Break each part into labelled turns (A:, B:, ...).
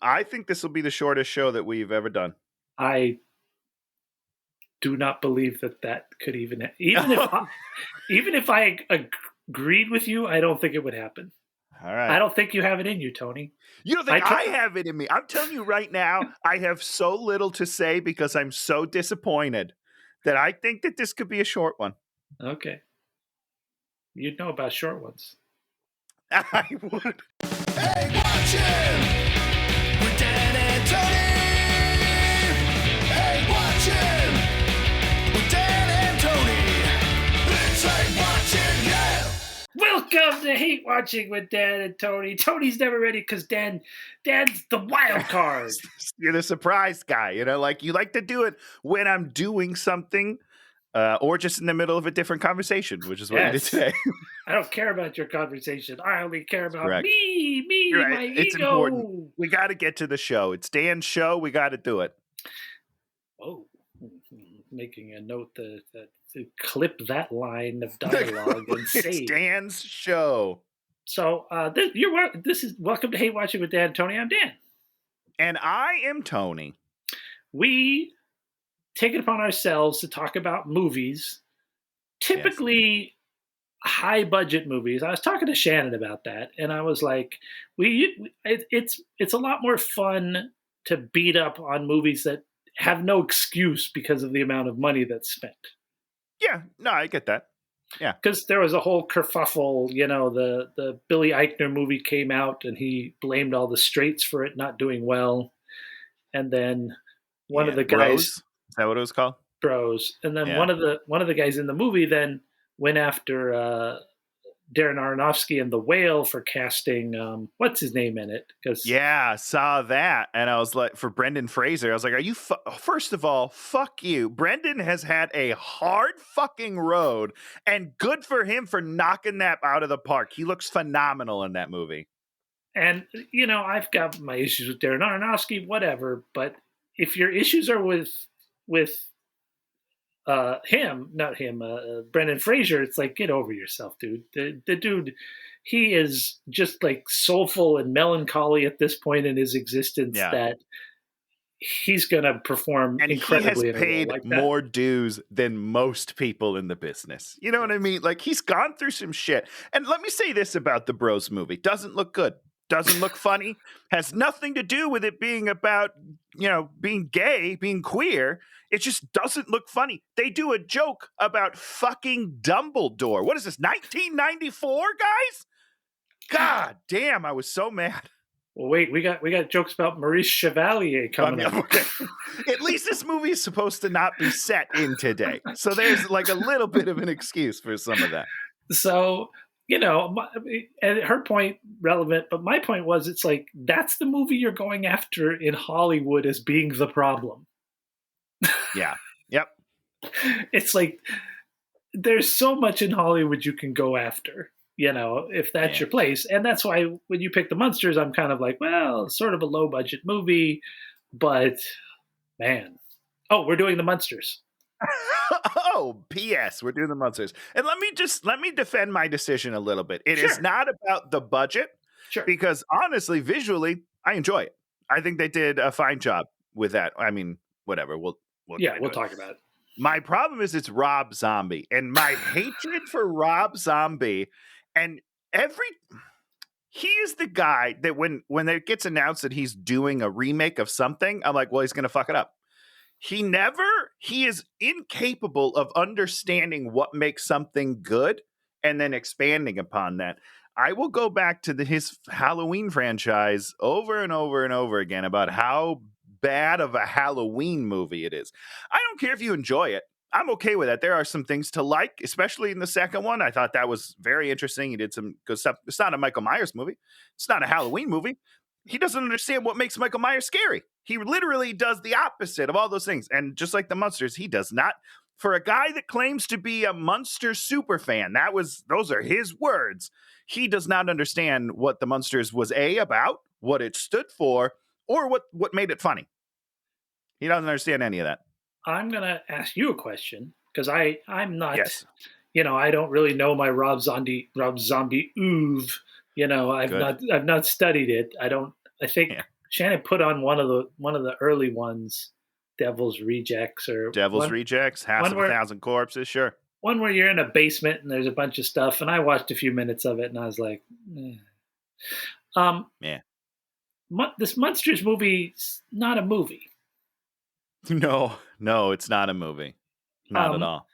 A: I think this will be the shortest show that we've ever done.
B: I do not believe that could even if I agreed with you, I don't think it would happen.
A: All right.
B: I don't think you have it in you, Tony.
A: You don't think I have it in me? I'm telling you right now, I have so little to say because I'm so disappointed that I think that this could be a short one.
B: Okay. You'd know about short ones.
A: I would.
C: Hey, watch it with Dan and Tony. Hey, watch it with Dan and Tony. It's Hey Watching, yeah.
B: Welcome to Hate Watching with Dan and Tony. Tony's never ready because Dan's the wild card.
A: You're the surprise guy, like you like to do it when I'm doing something or just in the middle of a different conversation, which is what we did today.
B: I don't care about your conversation. I only care about
A: Correct.
B: me,
A: Right.
B: my
A: It's
B: ego.
A: important. We got to get to the show. It's Dan's show. We got to do it.
B: Oh, making a note to clip that line of dialogue and
A: It's
B: save.
A: Dan's show.
B: So this is Welcome to Hate Watching with Dan and Tony. I'm Dan.
A: And I am Tony.
B: We take it upon ourselves to talk about movies, typically high budget movies. I was talking to Shannon about that, and I was like, it's a lot more fun to beat up on movies that have no excuse because of the amount of money that's spent.
A: Yeah, no, I get that. Yeah,
B: because there was a whole kerfuffle. The Billy Eichner movie came out, and he blamed all the straights for it not doing well, and then one of the guys.
A: Bros? Is that what it was called?
B: Bros. And then one of the guys in the movie then went after Darren Aronofsky and The Whale for casting what's his name in it?
A: I saw that, and I was like, for Brendan Fraser, I was like, "Are you?" First of all, fuck you. Brendan has had a hard fucking road, and good for him for knocking that out of the park. He looks phenomenal in that movie.
B: And I've got my issues with Darren Aronofsky, whatever. But if your issues are with Brendan Fraser, it's like, get over yourself, dude. The dude, he is just like soulful and melancholy at this point in his existence that he's going to perform incredibly.
A: And he has paid more dues than most people in the business. You know what I mean? Like, he's gone through some shit. And let me say this about the Bros movie. Doesn't look good. Doesn't look funny. Has nothing to do with it being about, being gay, being queer. It just doesn't look funny. They do a joke about fucking Dumbledore. What is this, 1994, guys? God damn, I was so mad.
B: Well, wait, we got jokes about Maurice Chevalier coming up.
A: Okay. At least this movie is supposed to not be set in today. So there's like a little bit of an excuse for some of that.
B: So, and her point relevant, but my point was, it's like, that's the movie you're going after in Hollywood as being the problem.
A: Yeah. Yep.
B: It's like, there's so much in Hollywood you can go after, if that's your place. And that's why when you pick the Munsters, I'm kind of like, well, sort of a low budget movie, but man. Oh, we're doing the Munsters.
A: Oh, P.S. We're doing the Munsters. And let me defend my decision a little bit. It is not about the budget, because honestly, visually, I enjoy it. I think they did a fine job with that. I mean, whatever. We'll
B: talk about it.
A: My problem is it's Rob Zombie, and my hatred for Rob Zombie, and he is the guy that when it gets announced that he's doing a remake of something, I'm like, well, he's going to fuck it up. He is incapable of understanding what makes something good and then expanding upon that. I will go back to his Halloween franchise over and over and over again about how bad of a Halloween movie it is. I don't care if you enjoy it. I'm okay with that. There are some things to like, especially in the second one. I thought that was very interesting. He did some good stuff. It's not a Michael Myers movie. It's not a Halloween movie. He doesn't understand what makes Michael Myers scary. He literally does the opposite of all those things. And just like the Munsters, he does not. For a guy that claims to be a Munster superfan, those are his words. He does not understand what the Munsters was about, what it stood for, or what made it funny. He doesn't understand any of that.
B: I'm going to ask you a question, because I'm not, I don't really know my Rob Zombie oeuvre. I've not studied it. I think Shannon put on one of the early ones, Devil's Rejects, or
A: Devil's Rejects, House of a
B: where
A: Thousand Corpses, sure.
B: one where you're in a basement and there's a bunch of stuff, and I watched a few minutes of it and I was like, eh.
A: Yeah.
B: This Munsters movie's not a movie.
A: No, it's not a movie. Not at all.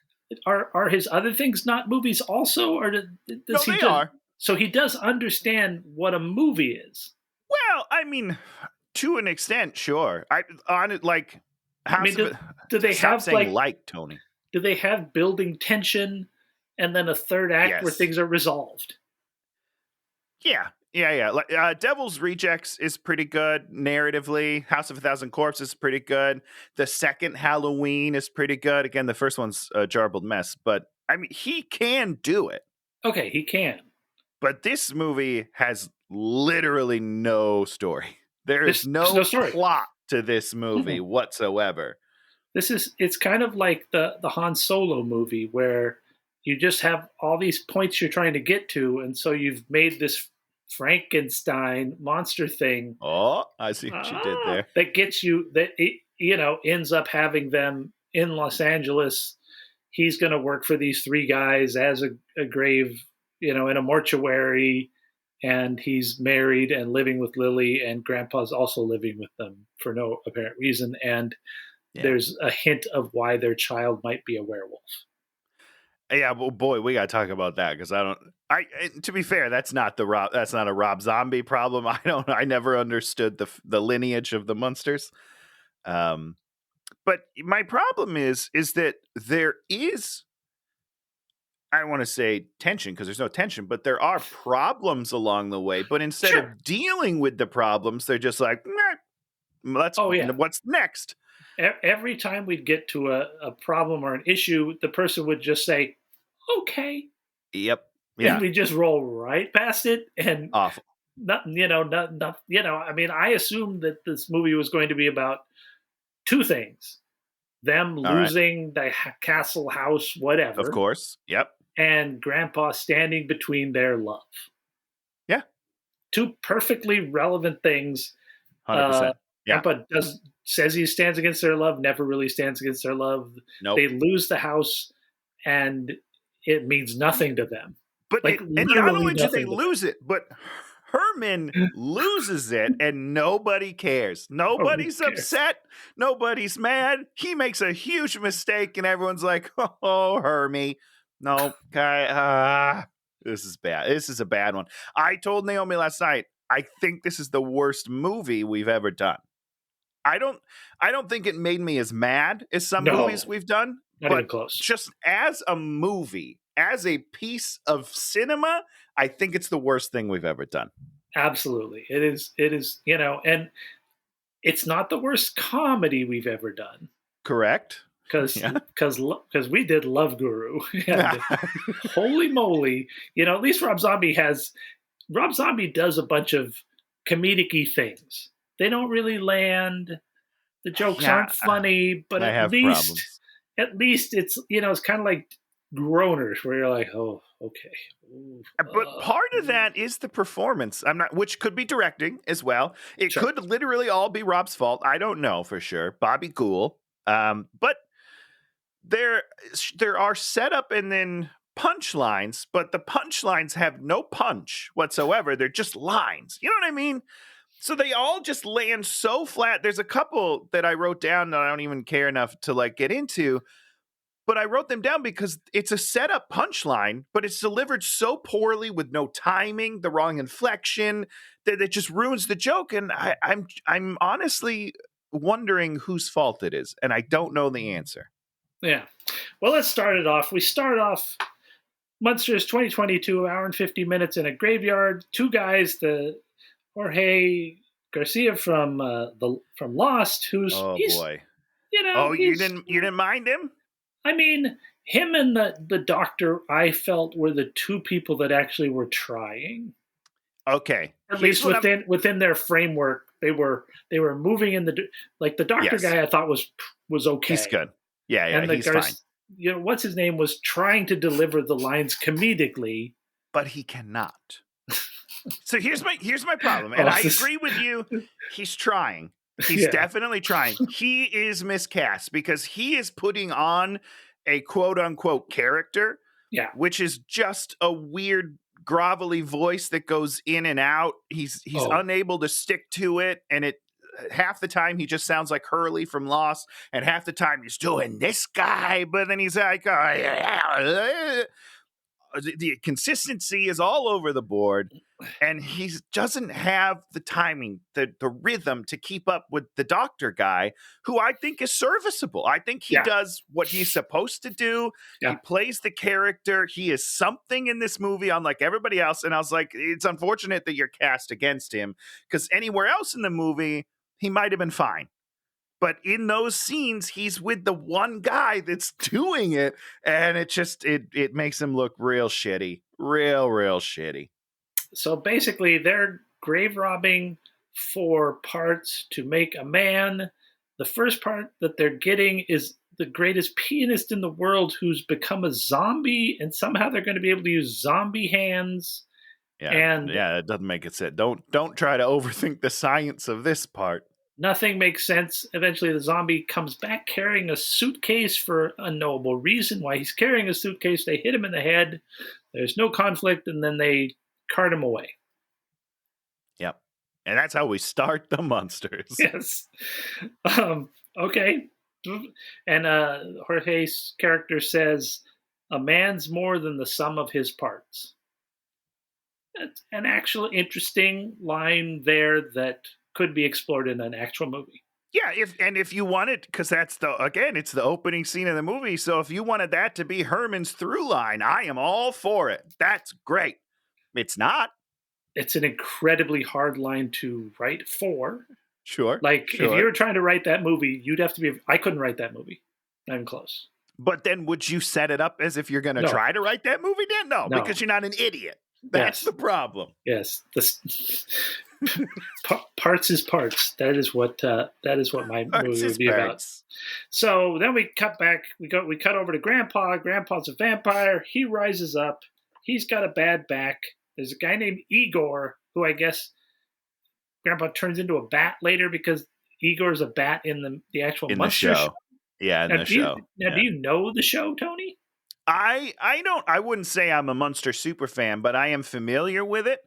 B: Are his other things not movies also, or does he?
A: They are.
B: So he does understand what a movie is.
A: Well, I mean, to an extent, sure.
B: Do they have
A: like Tony?
B: Do they have building tension and then a third act where things are resolved?
A: Yeah. Like, Devil's Rejects is pretty good narratively. House of a Thousand Corpses is pretty good. The second Halloween is pretty good. Again, the first one's a jarbled mess, but I mean, he can do it.
B: Okay, he can.
A: But this movie has literally no story. There is no plot to this movie whatsoever.
B: It's kind of like the Han Solo movie where you just have all these points you're trying to get to, and so you've made this Frankenstein monster thing.
A: Oh, I see what you did there.
B: That gets you, that ends up having them in Los Angeles. He's going to work for these three guys as a grave, in a mortuary, and he's married and living with Lily, and Grandpa's also living with them for no apparent reason. And there's a hint of why their child might be a werewolf.
A: Yeah, well, boy, we got to talk about that because to be fair, that's not a Rob Zombie problem. I never understood the lineage of the Munsters. But my problem is that there is, I don't want to say tension because there's no tension, but there are problems along the way. But instead of dealing with the problems, they're just like, what's next?
B: Every time we'd get to a problem or an issue, the person would just say, okay.
A: Yep. Yeah.
B: And we just roll right past it. And
A: awful.
B: I mean, I assumed that this movie was going to be about two things: them losing the castle, house, whatever.
A: Of course. Yep.
B: And Grandpa standing between their love.
A: Yeah.
B: Two perfectly relevant things.
A: 100%.
B: Grandpa says he stands against their love, never really stands against their love.
A: Nope.
B: They lose the house, and it means nothing to them.
A: But and not only do they lose it, but Herman loses it, and nobody cares. Nobody's upset. Nobody's mad. He makes a huge mistake, and everyone's like, "Oh, Hermie, no, guy, this is bad. This is a bad one." I told Naomi last night, I think this is the worst movie we've ever done. I don't think it made me as mad as some movies we've done.
B: Not even close.
A: Just as a movie, as a piece of cinema, I think it's the worst thing we've ever done.
B: Absolutely. It is, and it's not the worst comedy we've ever done.
A: Correct.
B: Because we did Love Guru. And holy moly, at least Rob Zombie does a bunch of comedic-y things. They don't really land. The jokes aren't funny, but at least it's, it's kind of like Groaners, where you're like, oh, okay. Ooh,
A: but part of that is the performance. Which could be directing as well. It could literally all be Rob's fault. I don't know for sure. Bobby Gould. But there are setup and then punchlines, but the punchlines have no punch whatsoever. They're just lines. You know what I mean? So they all just land so flat. There's a couple that I wrote down that I don't even care enough to get into, but I wrote them down because it's a setup punchline, but it's delivered so poorly with no timing, the wrong inflection, that it just ruins the joke. And I'm honestly wondering whose fault it is, and I don't know the answer.
B: Yeah. Well, let's start it off. We start off Munsters 2022, hour and 50 minutes in a graveyard. Two guys, the Jorge Garcia from Lost, who's
A: boy. You didn't mind him?
B: I mean, him and the doctor, I felt, were the two people that actually were trying.
A: Okay.
B: At least within their framework, they were moving in the doctor guy. I thought was okay.
A: He's good. Yeah, and he's fine.
B: What's his name was trying to deliver the lines comedically,
A: but he cannot. So here's my problem, and
B: Oh,
A: I
B: this-
A: agree with you. He's trying. He's
B: Yeah.
A: definitely trying. He is miscast because he is putting on a quote unquote character,
B: Yeah.
A: which is just a weird grovelly voice that goes in and out. He's
B: Oh.
A: unable to stick to it, and it half the time he just sounds like Hurley from Lost, and half the time he's doing this guy, but then he's like, oh, yeah. The consistency is all over the board, and he doesn't have the timing, the rhythm to keep up with the doctor guy, who I think is serviceable. I think he
B: Yeah.
A: does what he's supposed to do.
B: Yeah.
A: He plays the character. He is something in this movie, unlike everybody else. And I was like, it's unfortunate that you're cast against him, because anywhere else in the movie, he might have been fine. But in those scenes, he's with the one guy that's doing it, and it just it makes him look real shitty, real shitty.
B: So basically, they're grave robbing for parts to make a man. The first part that they're getting is the greatest pianist in the world who's become a zombie, and somehow they're going to be able to use zombie hands.
A: Yeah,
B: And
A: it doesn't make it sense. Don't try to overthink the science of this part.
B: nothing makes sense. Eventually, the zombie comes back carrying a suitcase for unknowable reason. Why he's carrying a suitcase, they hit him in the head. There's no conflict, and then they cart him away.
A: Yep. And that's how we start the Munsters.
B: Yes. Okay. And Jorge's character says, a man's more than the sum of his parts. That's an actual interesting line there that could be explored in an actual movie.
A: Yeah, if you wanted, because it's the opening scene of the movie. So if you wanted that to be Herman's through line, I am all for it. That's great. It's not.
B: It's an incredibly hard line to write for.
A: Sure.
B: Like, if you were trying to write that movie, you'd have to be... I couldn't write that movie. Not even close.
A: But then would you set it up as if you're going to try to write that movie, Dan? No, because you're not an idiot. That's the problem.
B: Yes. Parts is parts. That is what my movie would be about. So then we cut back. We cut over to Grandpa. Grandpa's a vampire. He rises up. He's got a bad back. There's a guy named Igor who I guess Grandpa turns into a bat later because Igor's a bat in the actual Munsters show.
A: Yeah, in the show.
B: Do you know the show, Tony?
A: I wouldn't say I'm a Munster super fan, but I am familiar with it,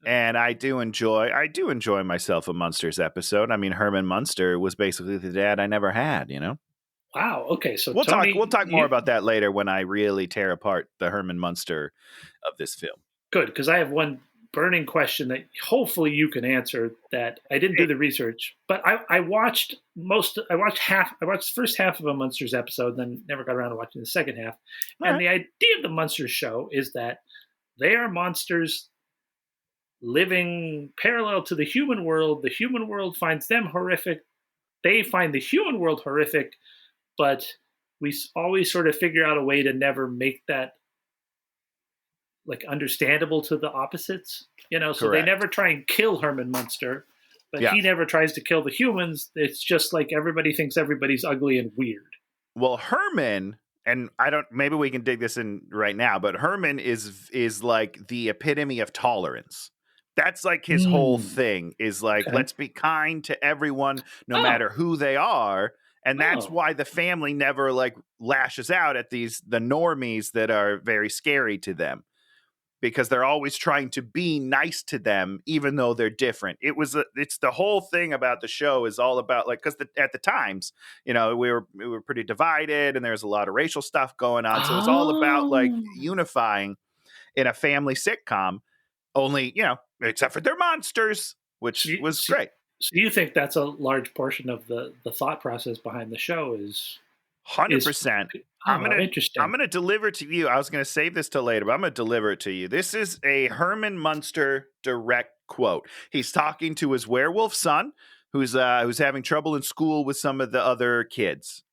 A: and I do enjoy myself a Munsters episode. I mean, Herman Munster was basically the dad I never had, you know?
B: Wow. Okay, so
A: we'll
B: Tony,
A: talk more about that later when I really tear apart the Herman Munster of this film.
B: Good, because I have one burning question that hopefully you can answer. That I didn't do the research, but I watched the first half of a Munsters episode, then never got around to watching the second half. And the idea of the Munsters show is that they are monsters living parallel to the human world. The human world finds them horrific. They find the human world horrific, but we always sort of figure out a way to never make that like understandable to the opposites, you know. So They never try and kill Herman Munster, but he never tries to kill the humans. It's just like everybody thinks everybody's ugly and weird.
A: Well, Herman, and maybe we can dig this in right now, but Herman is like the epitome of tolerance. That's like his whole thing is like, let's be kind to everyone, no matter who they are. And that's why the family never like lashes out at the normies that are very scary to them, because they're always trying to be nice to them, even though they're different. It's the whole thing about the show is all about like, because at the times, you know, we were pretty divided and there's a lot of racial stuff going on. So it's all about like unifying in a family sitcom, only, you know, except for they're monsters, which was great.
B: So you think that's a large portion of the thought process behind the show is
A: 100%.
B: Interesting.
A: I'm gonna deliver to you. I was gonna save this till later, but I'm gonna deliver it to you. This is a Herman Munster direct quote. He's talking to his werewolf son, who's having trouble in school with some of the other kids.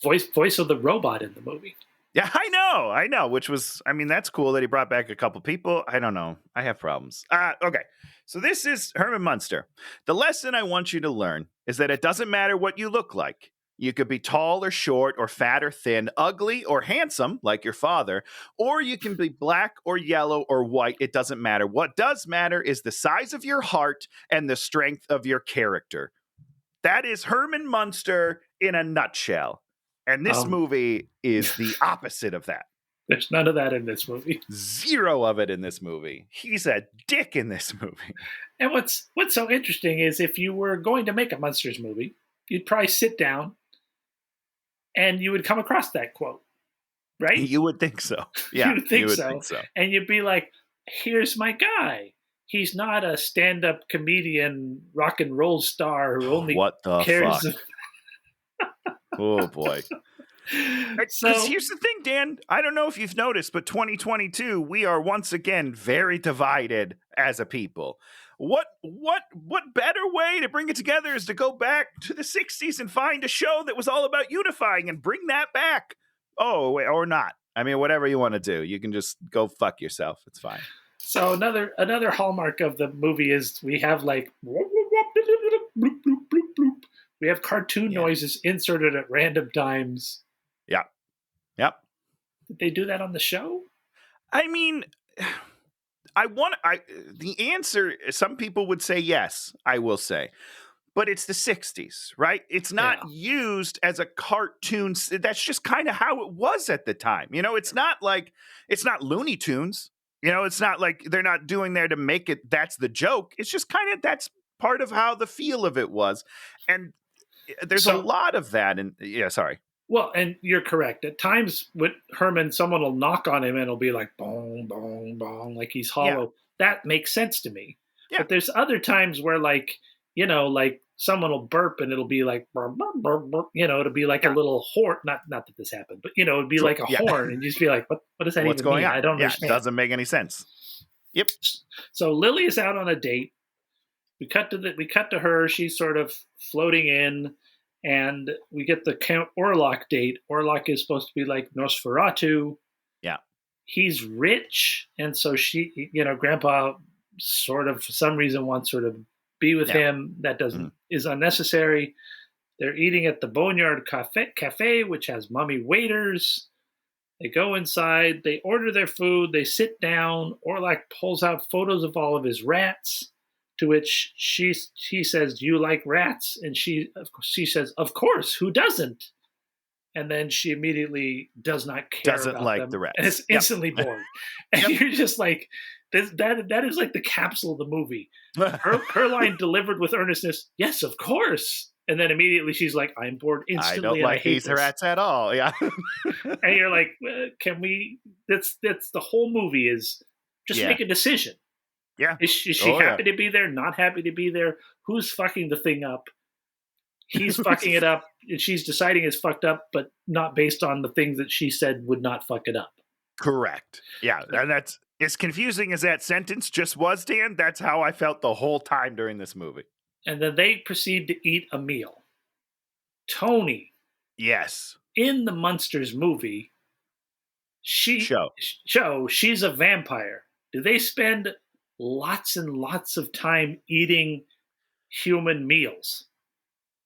B: Voice of the robot in the movie.
A: Yeah, I know. Which was, I mean, that's cool that he brought back a couple people. I don't know. I have problems. Okay. So this is Herman Munster. The lesson I want you to learn is that it doesn't matter what you look like. You could be tall or short or fat or thin, ugly or handsome, like your father, or you can be black or yellow or white. It doesn't matter. What does matter is the size of your heart and the strength of your character. That is Herman Munster in a nutshell. And this movie is the opposite of that.
B: There's none of that in this movie.
A: Zero of it in this movie. He's a dick in this movie.
B: And what's so interesting is if you were going to make a Munsters movie, you'd probably sit down and you would come across that quote, right?
A: You would think so. Yeah,
B: you would think so. And you'd be like, here's my guy. He's not a stand-up comedian, rock and roll star who only
A: what the
B: cares.
A: Fuck? Oh, boy. Because here's the thing, Dan. I don't know if you've noticed, but 2022, we are once again very divided as a people. What better way to bring it together is to go back to the 60s and find a show that was all about unifying and bring that back. Oh, wait, or not. I mean, whatever you want to do. You can just go fuck yourself. It's fine.
B: So another hallmark of the movie is we have like we have cartoon noises inserted at random times.
A: Yeah. Yep.
B: Did they do that on the show?
A: I mean, the answer, some people would say yes, I will say. But it's the 60s, right? It's not used as a cartoon. That's just kind of how it was at the time. You know, it's not Looney Tunes. You know, it's not like they're not doing there to make it, that's the joke. It's just kind of, that's part of how the feel of it was. And there's a lot of that. And sorry.
B: Well, and you're correct. At times with Herman, someone will knock on him and it'll be like, bong, bong, bong, like he's hollow. Yeah. That makes sense to me. Yeah. But there's other times where like someone will burp and it'll be like, burp, burp, burp, burp. It'll be like a little horn. Not that this happened, but it'd be like a horn and you just be like, what does that
A: What's
B: even
A: going
B: mean?
A: on?
B: I don't understand.
A: It doesn't make any sense. Yep.
B: So Lily is out on a date. We cut to her. She's sort of floating in. And we get the Count Orlok date. Orlok is supposed to be like Nosferatu.
A: Yeah.
B: He's rich. And so she, Grandpa sort of, for some reason, wants her to be with him. That is unnecessary. They're eating at the Boneyard Cafe, which has mummy waiters. They go inside. They order their food. They sit down. Orlok pulls out photos of all of his rats. To which she says, "Do you like rats?" And she says, "Of course. Who doesn't?" And then she immediately does not care.
A: Doesn't
B: about
A: like
B: them,
A: the rats.
B: and is instantly bored. And you're just like, that is like the capsule of the movie. Her line delivered with earnestness. Yes, of course. And then immediately she's like, "I'm bored instantly.
A: I don't like these rats at all." Yeah.
B: And you're like, "Can we?" That's the whole movie is just make a decision.
A: Yeah.
B: Is she happy to be there? Not happy to be there? Who's fucking the thing up? He's fucking it up, and she's deciding it's fucked up, but not based on the things that she said would not fuck it up.
A: Correct. Yeah, and that's as confusing as that sentence just was, Dan. That's how I felt the whole time during this movie.
B: And then they proceed to eat a meal. Tony.
A: Yes.
B: In the Munsters movie, she's a vampire. Do they spend lots and lots of time eating human meals?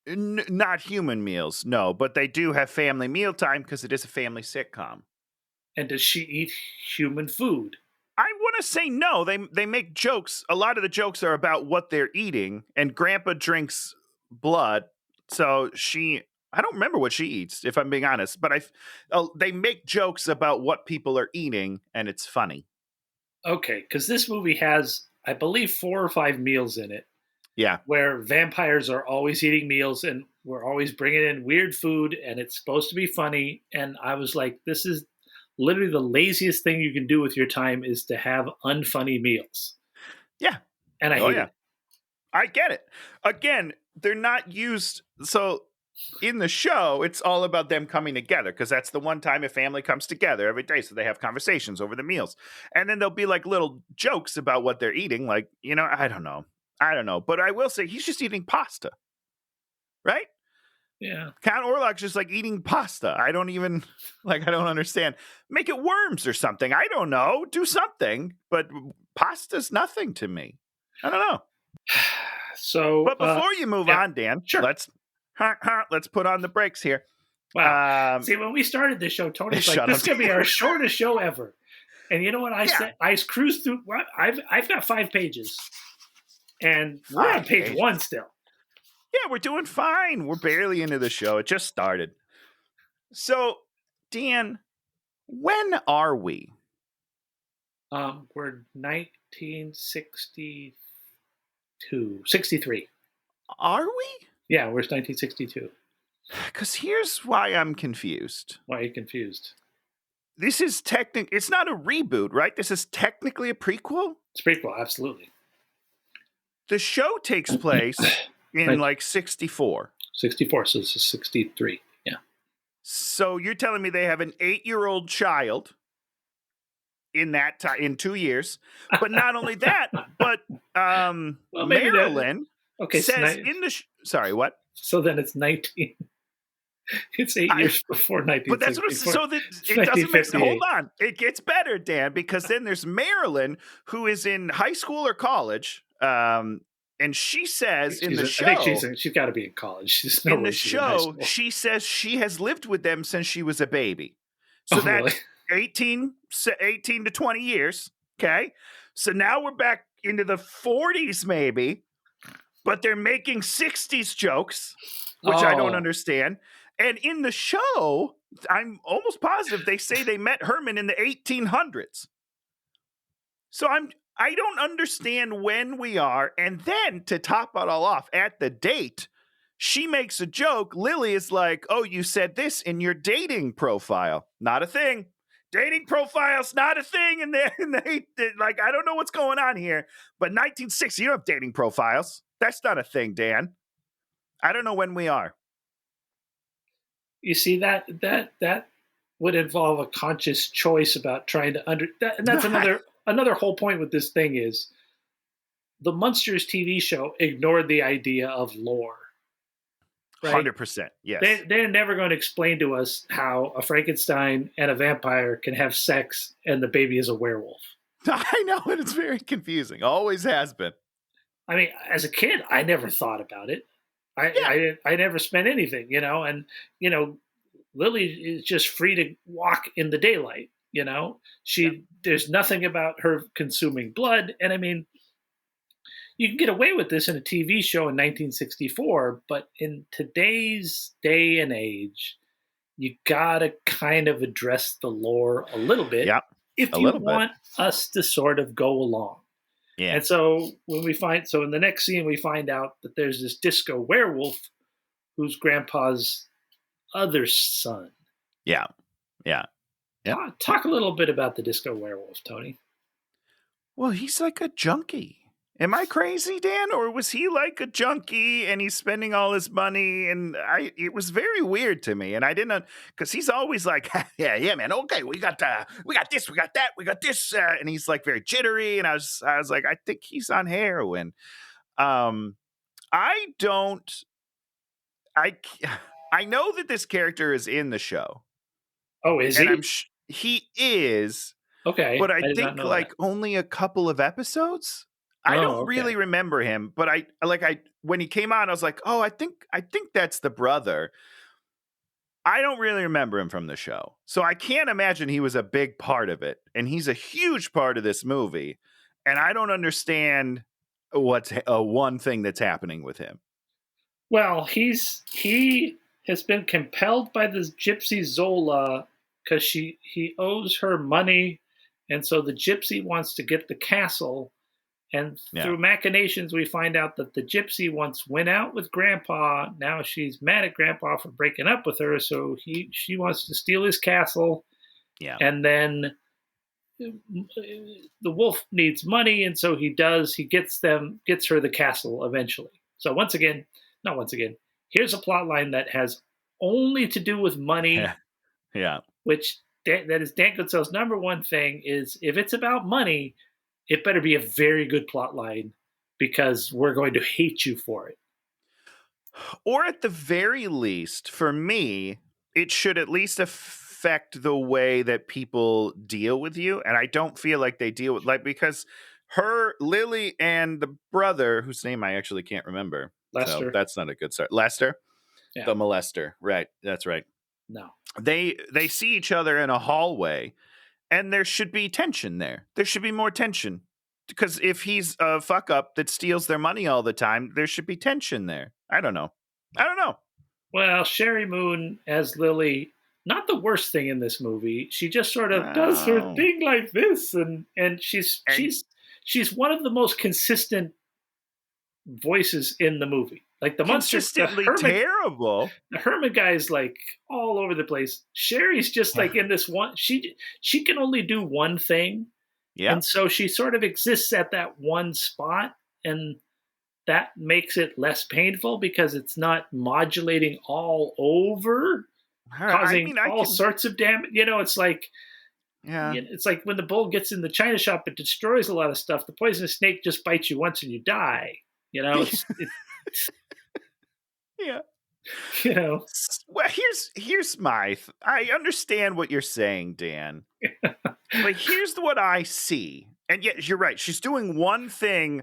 A: Not human meals, no, but they do have family mealtime because it is a family sitcom.
B: And does she eat human food?
A: I want to say no. They make jokes. A lot of the jokes are about what they're eating, and Grandpa drinks blood, so I don't remember what she eats, if I'm being honest, but they make jokes about what people are eating, and it's funny.
B: Okay, because this movie has, I believe, 4 or 5 meals in it.
A: Yeah.
B: Where vampires are always eating meals and we're always bringing in weird food and it's supposed to be funny. And I was like, this is literally the laziest thing you can do with your time is to have unfunny meals.
A: Yeah.
B: And I hate it.
A: I get it. Again, they're not used. So in the show, it's all about them coming together because that's the one time a family comes together every day. So they have conversations over the meals. And then there'll be like little jokes about what they're eating. Like, I don't know. But I will say he's just eating pasta. Right?
B: Yeah.
A: Count Orlok's just like eating pasta. I don't understand. Make it worms or something. I don't know. Do something. But pasta's nothing to me. I don't know.
B: So,
A: but before you move on, Dan,
B: sure.
A: let's put on the brakes here.
B: Wow. See, when we started this show, Tony's like, this is going to be our shortest show ever. And you know what I said? I cruised through. Well, I've got 5 pages. And we're on page 1 still.
A: Yeah, we're doing fine. We're barely into the show. It just started. So, Dan, when are we?
B: We're 1962. 63.
A: Are we?
B: Yeah, we're 1962.
A: Because here's why I'm confused.
B: Why are you confused?
A: This is it's not a reboot, right? This is technically a prequel?
B: It's a prequel, absolutely.
A: The show takes place in like 64.
B: 64, so this is 63. Yeah.
A: So you're telling me they have an 8-year-old child in that time in 2 years, but not only that, but Marilyn says in the sorry, what?
B: So then it's 19. It's 8 years before 1964.
A: But that's what it doesn't make sense. Hold on. It gets better, Dan, because then there's Marilyn, who is in high school or college. And she says in the show,
B: I think she's got to be in college. She's
A: in the show, she says she has lived with them since she was a baby. So that's really? 18 to 20 years. Okay. So now we're back into the 40s, maybe, but they're making 60s jokes, which I don't understand. And in the show, I'm almost positive they say they met Herman in the 1800s. So I don't understand when we are. And then to top it all off, at the date, she makes a joke. Lily is like, oh, you said this in your dating profile. Not a thing. Dating profile's not a thing. And like, I don't know what's going on here. But 1960, you don't have dating profiles. That's not a thing, Dan. I don't know when we are.
B: You see, that would involve a conscious choice about trying to and that's another whole point with this thing is the Munsters TV show ignored the idea of lore. Right?
A: 100%. Yes.
B: They're never going to explain to us how a Frankenstein and a vampire can have sex and the baby is a werewolf.
A: I know, and it's very confusing. Always has been.
B: I mean, as a kid, I never thought about it. I never spent anything, and Lily is just free to walk in the daylight. There's nothing about her consuming blood, and I mean, you can get away with this in a TV show in 1964, but in today's day and age, you gotta kind of address the lore a little bit if you want us to sort of go along. Yeah. And so in the next scene, we find out that there's this disco werewolf who's grandpa's other son.
A: Yeah.
B: Talk a little bit about the disco werewolf, Tony.
A: Well, he's like a junkie. Am I crazy, Dan? Or was he like a junkie and he's spending all his money? And it was very weird to me. And I didn't, because he's always like, yeah, man. Okay, we got this, we got that, we got this. And he's like very jittery. And I was like, I think he's on heroin. I know that this character is in the show.
B: Oh, is he?
A: He is.
B: Okay.
A: But I think like only a couple of episodes. I don't really remember him, but when he came on, I was like, oh, I think that's the brother. I don't really remember him from the show. So I can't imagine he was a big part of it. And he's a huge part of this movie. And I don't understand what's one thing that's happening with him.
B: Well, he has been compelled by this gypsy Zola because he owes her money. And so the gypsy wants to get the castle. And through machinations, we find out that the gypsy once went out with Grandpa. Now she's mad at Grandpa for breaking up with her. So she wants to steal his castle. Yeah. And then the wolf needs money. And so he does. He gets her the castle eventually. So not once again, here's a plot line that has only to do with money.
A: Yeah.
B: Which that is Dan Goodsell's number one thing is if it's about money, it better be a very good plot line because we're going to hate you for it.
A: Or at the very least, for me, it should at least affect the way that people deal with you. And I don't feel like they deal with because Lily and the brother, whose name I actually can't remember.
B: Lester.
A: So that's not a good start. Lester.
B: Yeah.
A: the molester. Right. That's right.
B: No.
A: They see each other in a hallway, and there should be tension there. There should be more tension. Because if he's a fuck up that steals their money all the time, there should be tension there. I don't know.
B: Well, Sherry Moon as Lily, not the worst thing in this movie. She just sort of does her
A: Wow.
B: thing like this, and she's one of the most consistent voices in the movie. Like the Munsters,
A: Consistently terrible.
B: the Hermit guy is like all over the place. Sherry's just like in this one. She can only do one thing,
A: Yeah.
B: and so she sort of exists at that one spot, and that makes it less painful because it's not modulating all over, causing all sorts of damage. You know, it's like, it's like when the bull gets in the china shop, it destroys a lot of stuff. The poisonous snake just bites you once and you die. You know,
A: yeah.
B: You know.
A: Well, here's my. I understand what you're saying, Dan. But here's what I see, and yes, you're right. She's doing one thing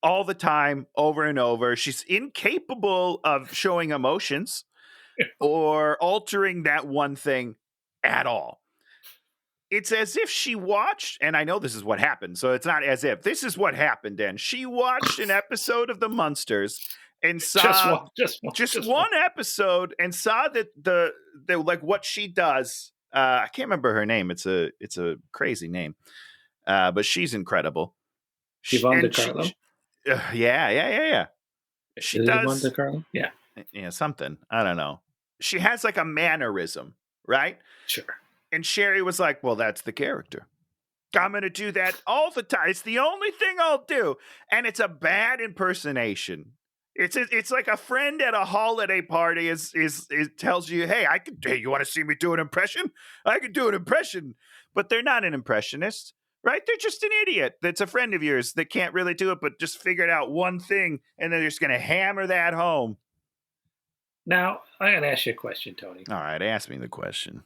A: all the time, over and over. She's incapable of showing emotions or altering that one thing at all. It's as if she watched, and I know this is what happened, so it's not as if. This is what happened, Dan. She watched an episode of the Munsters and saw just one episode and saw that the like what she does. I can't remember her name. It's a crazy name, but she's incredible.
B: Yvonne DiCarlo.
A: Yeah. She does.
B: DiCarlo?
A: Yeah, something. I don't know. She has like a mannerism, right?
B: Sure.
A: And Sherry was like, well, that's the character. I'm going to do that all the time. It's the only thing I'll do. And it's a bad impersonation. It's like a friend at a holiday party is tells you, hey, you want to see me do an impression? I can do an impression. But they're not an impressionist, right? They're just an idiot that's a friend of yours that can't really do it, but just figured out one thing, and they're just going to hammer that home.
B: Now, I got to ask you a question, Tony.
A: All right, ask me the question.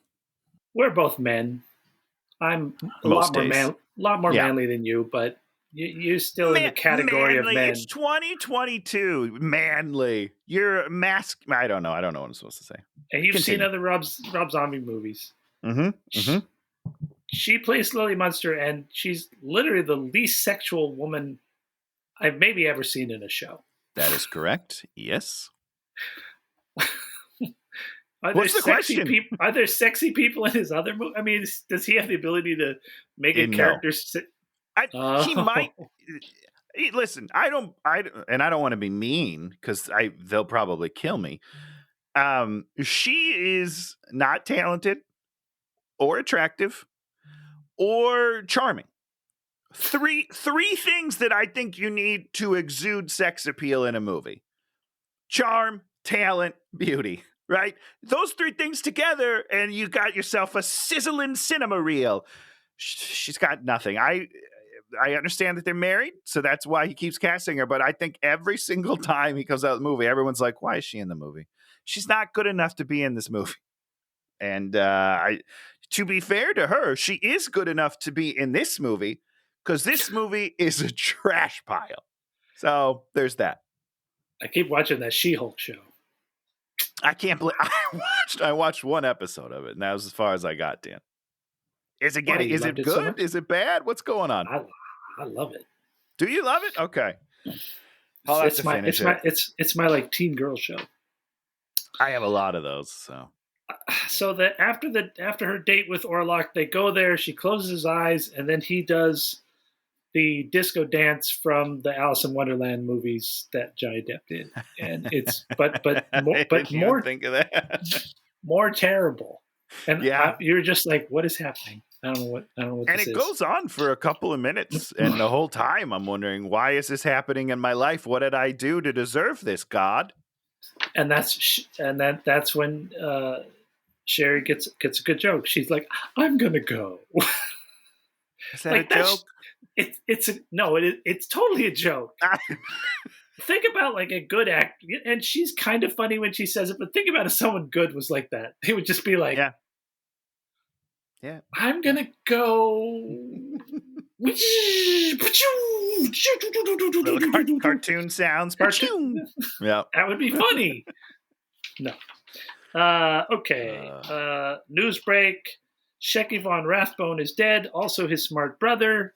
B: We're both men. I'm a lot more manly than you, but you're still in the category
A: manly.
B: Of men.
A: It's 2022. Manly. You're mask. I don't know what I'm supposed to say.
B: And you've seen other Rob Zombie movies.
A: Mm-hmm.
B: She plays Lily Munster, and she's literally the least sexual woman I've maybe ever seen in a show.
A: That is correct. Yes.
B: What's the question? Are there sexy people in his other movie? I mean, does he have the ability to make a character sit?
A: He might. Listen, I don't want to be mean because they'll probably kill me. She is not talented or attractive or charming. Three things that I think you need to exude sex appeal in a movie: charm, talent, beauty. Right? Those three things together, and you got yourself a sizzling cinema reel. She's got nothing. I understand that they're married, so that's why he keeps casting her. But I think every single time he comes out of the movie, everyone's like, why is she in the movie? She's not good enough to be in this movie. And to be fair to her, she is good enough to be in this movie because this movie is a trash pile. So there's that.
B: I keep watching that She-Hulk show.
A: I can't believe I watched one episode of it, and that was as far as I got, Dan. Is it good? So is it bad? What's going on?
B: I love it.
A: Do you love it? Okay. I'll have to finish it.
B: It's my like teen girl show.
A: I have a lot of those, so.
B: So that after her date with Orlok, they go there. She closes his eyes, and then he does the disco dance from the Alice in Wonderland movies that Johnny Depp did, and it's but more
A: think of that.
B: More terrible. And you're just like, what is happening? I don't know what.
A: And
B: this
A: it
B: is.
A: goes on for a couple of minutes, and the whole time I'm wondering, why is this happening in my life? What did I do to deserve this, God?
B: And that's when Sherry gets a good joke. She's like, I'm gonna go.
A: Is that like a joke?
B: It's totally a joke. Think about like a good act, and she's kind of funny when she says it, but think about if someone good was like that. They would just be like,
A: yeah.
B: I'm gonna go.
A: Cartoon sounds. Yeah.
B: That would be funny. No. Okay. News break. Shecky von Rathbone is dead. Also his smart brother.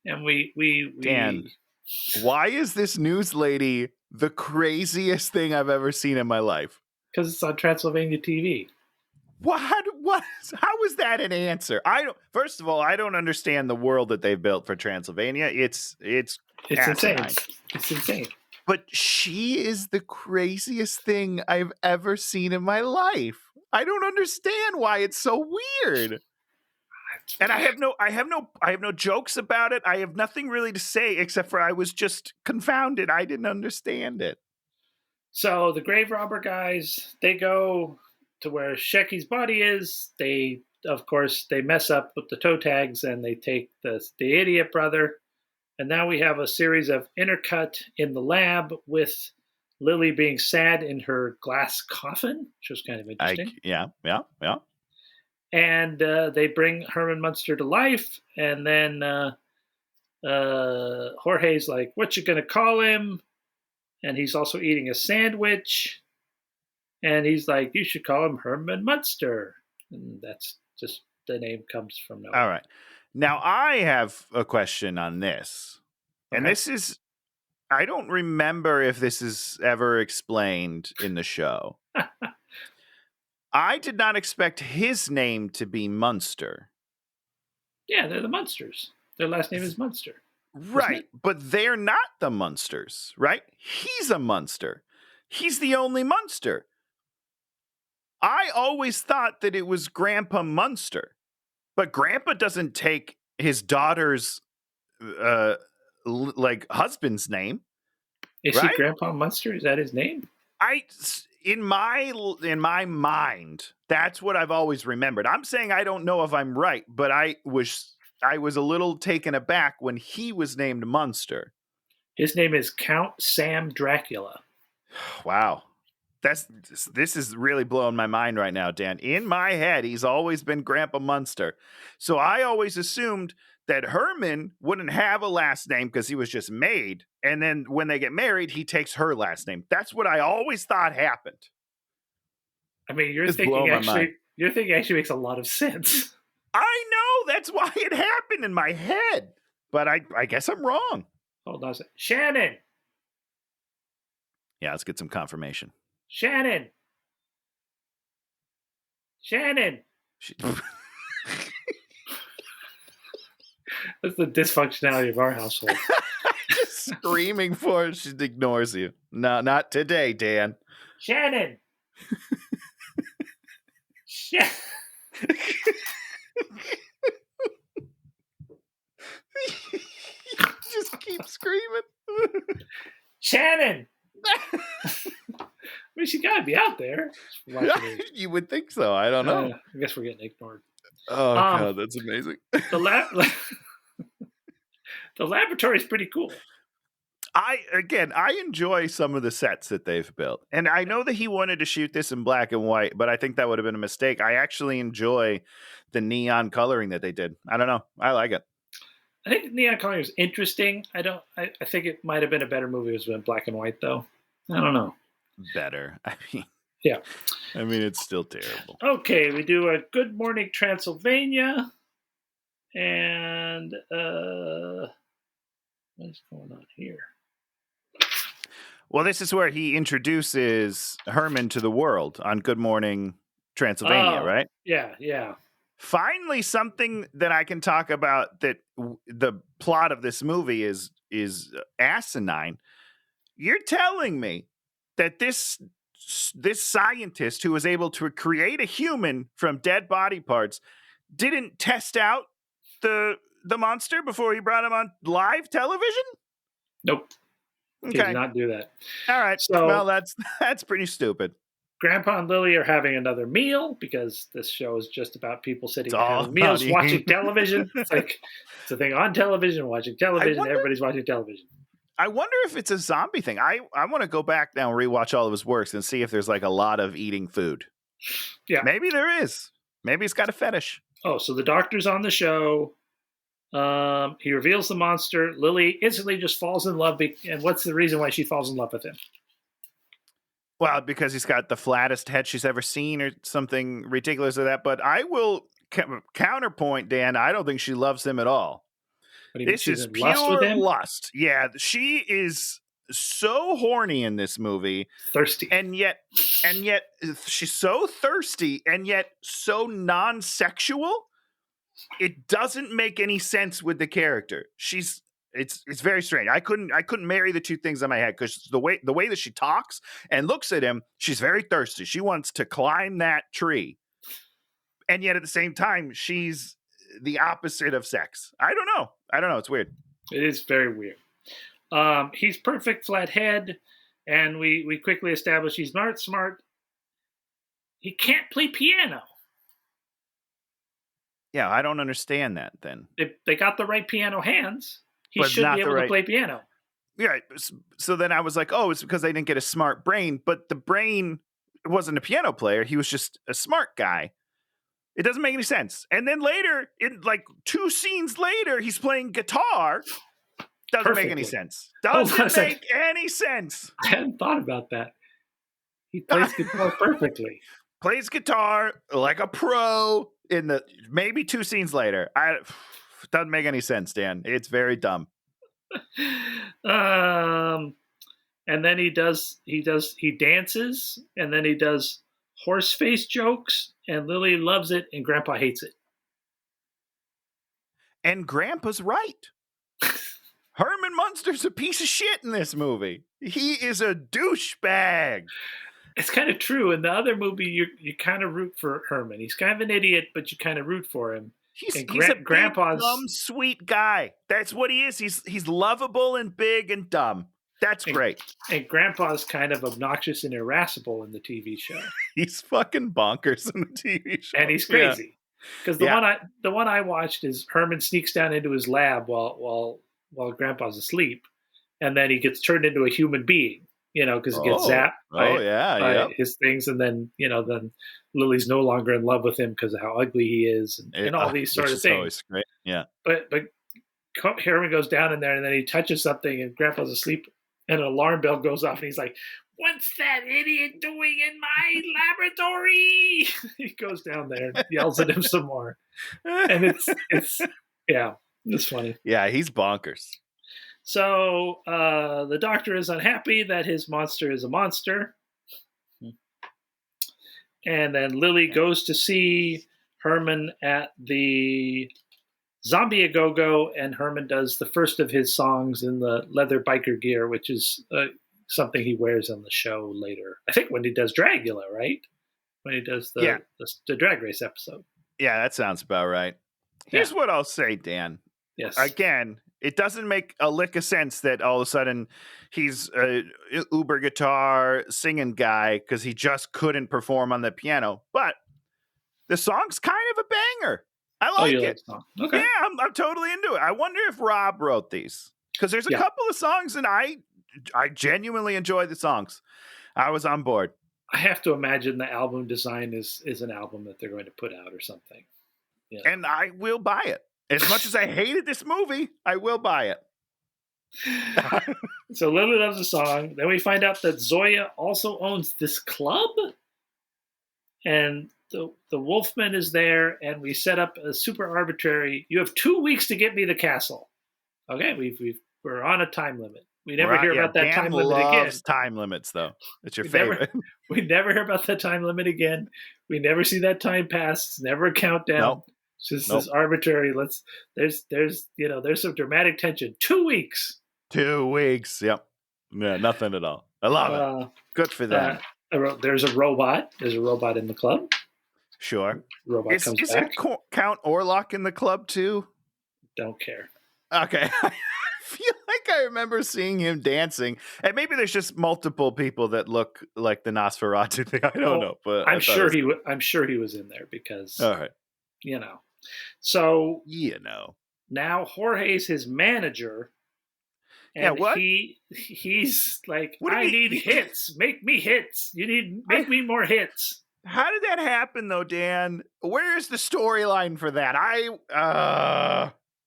B: And we
A: Dan, why is this news lady the craziest thing I've ever seen in my life?
B: Because it's on Transylvania TV.
A: What? How is that an answer? First of all, I don't understand the world that they've built for Transylvania. It's
B: insane. It's insane.
A: But she is the craziest thing I've ever seen in my life. I don't understand why it's so weird. And I have no jokes about it. I have nothing really to say except for I was just confounded. I didn't understand it.
B: So the grave robber guys, they go to where Shecky's body is. They mess up with the toe tags and they take the idiot brother. And now we have a series of intercut in the lab with Lily being sad in her glass coffin, which was kind of interesting.
A: Yeah.
B: And they bring Herman Munster to life. And then Jorge's like, what you going to call him? And he's also eating a sandwich. And he's like, you should call him Herman Munster. And that's just the name comes from nowhere.
A: All right. Now, I have a question on this. Okay. And this is, I don't remember if this is ever explained in the show. I did not expect his name to be Munster.
B: Yeah, they're the Munsters. Their last name is Munster.
A: Right, but they're not the Munsters, right? He's a Munster. He's the only Munster. I always thought that it was Grandpa Munster. But Grandpa doesn't take his daughter's husband's name.
B: Is he Grandpa Munster? Is that his name?
A: In my mind, that's what I've always remembered. I'm saying I don't know if I'm right, but I was a little taken aback when he was named Munster.
B: His name is Count Sam Dracula.
A: Wow. This is really blowing my mind right now, Dan. In my head, he's always been Grandpa Munster. So I always assumed that Herman wouldn't have a last name because he was just made. And then when they get married, he takes her last name. That's what I always thought happened.
B: I mean, your thinking actually makes a lot of sense.
A: I know. That's why it happened in my head. But I guess I'm wrong.
B: Hold on a second. Shannon.
A: Yeah, let's get some confirmation.
B: Shannon. That's the dysfunctionality of our household.
A: Just screaming for her. She ignores you. No, not today, Dan.
B: Shannon.
A: Just keep screaming.
B: Shannon. I mean, she got to be out there.
A: You would think so. I don't know.
B: I guess we're getting ignored.
A: Oh, God, that's amazing.
B: The laboratory is pretty cool.
A: I enjoy some of the sets that they've built. And I know that he wanted to shoot this in black and white, but I think that would have been a mistake. I actually enjoy the neon coloring that they did. I don't know. I like it.
B: I think neon coloring is interesting. I think it might have been a better movie if it was in black and white, though. I don't know.
A: Better.
B: Yeah.
A: I mean, it's still terrible.
B: Okay, we do a Good Morning Transylvania. And what's going on here?
A: Well, this is where he introduces Herman to the world on Good Morning Transylvania, right?
B: Yeah.
A: Finally, something that I can talk about that the plot of this movie is asinine. You're telling me that this scientist who was able to create a human from dead body parts didn't test out the monster before he brought him on live television?
B: Nope.
A: Okay.
B: He did not do that.
A: All right. So, well, that's pretty stupid.
B: Grandpa and Lily are having another meal because this show is just about people sitting and having meals, watching television. It's a thing on television, watching television. Everybody's watching television.
A: I wonder if it's a zombie thing. I want to go back now and rewatch all of his works and see if there's like a lot of eating food.
B: Yeah.
A: Maybe there is. Maybe he's got a fetish.
B: Oh, so the doctor's on the show. He reveals the monster. Lily instantly just falls in love. And what's the reason why she falls in love with him?
A: Well, because he's got the flattest head she's ever seen or something ridiculous like that. But I will counterpoint, Dan. I don't think she loves him at all.
B: What do you mean,
A: This
B: she's
A: is
B: in lust with
A: pure
B: him?
A: lust. Yeah, she is so horny in this movie.
B: Thirsty.
A: And yet she's so thirsty and yet so non-sexual. It doesn't make any sense with the character. It's very strange. I couldn't marry the two things in my head because the way that she talks and looks at him, she's very thirsty. She wants to climb that tree. And yet at the same time, she's the opposite of sex. I don't know. It's weird.
B: It is very weird. He's perfect flat head, and we quickly establish he's not smart. He can't play piano.
A: Yeah, I don't understand that then.
B: They got the right piano hands. He
A: But
B: should
A: not
B: be
A: the
B: able to
A: right-
B: play piano.
A: Yeah. So then I was like, oh, it's because they didn't get a smart brain. But the brain wasn't a piano player. He was just a smart guy. It doesn't make any sense. And then later, in like 2 scenes later, he's playing guitar. Doesn't make any
B: Perfectly.
A: sense.
B: Hold on a
A: Doesn't
B: second.
A: make any sense.
B: I hadn't thought about that. He plays guitar perfectly.
A: Plays guitar like a pro in the maybe 2 scenes later. Doesn't make any sense, Dan. It's very dumb.
B: And then he dances, and then he does horse face jokes, and Lily loves it, and Grandpa hates it.
A: And Grandpa's right. Herman Munster's a piece of shit in this movie. He is a douchebag.
B: It's kind of true. In the other movie, you kind of root for Herman. He's kind of an idiot, but you kind of root for him.
A: He's
B: And
A: a
B: Grandpa's
A: big, dumb, sweet guy. That's what he is. He's lovable and big and dumb. That's great.
B: And Grandpa's kind of obnoxious and irascible in the TV show.
A: He's fucking bonkers in the TV show.
B: And he's crazy. Because
A: Yeah.
B: the one I watched is Herman sneaks down into his lab while Grandpa's asleep, and then he gets turned into a human being, because he gets zapped by his things, and then then Lily's no longer in love with him because of how ugly he is, and all these sort of things.
A: Always great. Yeah.
B: But Herman goes down in there, and then he touches something, and Grandpa's asleep, and an alarm bell goes off, and he's like, "What's that idiot doing in my laboratory?" He goes down there and yells at him some more, and it's funny.
A: Yeah, he's bonkers.
B: So the doctor is unhappy that his monster is a monster. And then Lily goes to see Herman at the Zombie A Go-Go, and Herman does the first of his songs in the leather biker gear, which is something he wears on the show later. I think when he does Dragula, right? When he does the drag race episode.
A: Yeah, that sounds about right. Here's what I'll say, Dan.
B: Yes.
A: Again, it doesn't make a lick of sense that all of a sudden he's a uber guitar singing guy because he just couldn't perform on the piano. But the song's kind of a banger. I like it.
B: Like the song. Okay.
A: Yeah, I'm totally into it. I wonder if Rob wrote these because there's a couple of songs and I genuinely enjoy the songs. I was on board.
B: I have to imagine the album design is an album that they're going to put out or something. Yeah.
A: And I will buy it. As much as I hated this movie, I will buy it.
B: So Lily loves the song. Then we find out that Zoya also owns this club. And the Wolfman is there, and we set up a super arbitrary, you have 2 weeks to get me the castle. Okay, we're on a time limit. We never hear about that
A: Dan
B: time limit again.
A: Time limits, though. It's your
B: We
A: favorite.
B: We never hear about that time limit again. We never see that time pass. It's never a countdown.
A: Nope.
B: It's just this arbitrary. There's some dramatic tension. 2 weeks.
A: 2 weeks. Yep. Yeah, nothing at all. I love it. Good for them.
B: There's a robot. There's a robot in the club.
A: Sure.
B: Robot comes back.
A: Isn't Count Orlok in the club too?
B: Don't care.
A: Okay. I feel like I remember seeing him dancing, and maybe there's just multiple people that look like the Nosferatu thing. I don't know, but
B: I'm sure he was in there because
A: all right.
B: So
A: now
B: Jorge's his manager. And he's like, I need hits. Make me hits. Make me more hits.
A: How did that happen though, Dan? Where is the storyline for that?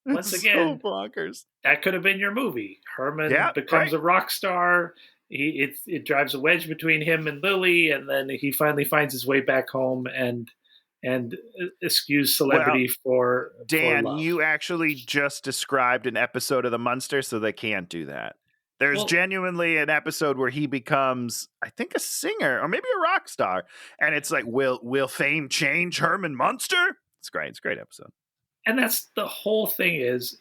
B: Once again,
A: so bonkers.
B: That could have been your movie. Herman becomes a rock star, it drives a wedge between him and Lily, and then he finally finds his way back home and eschews celebrity for
A: Dan,
B: love.
A: you actually just described an episode of the Munsters, so they can't do that. There's genuinely an episode where he becomes, I think, a singer or maybe a rock star, and it's like, will fame change Herman Munster? It's great. It's a great episode.
B: And that's the whole thing is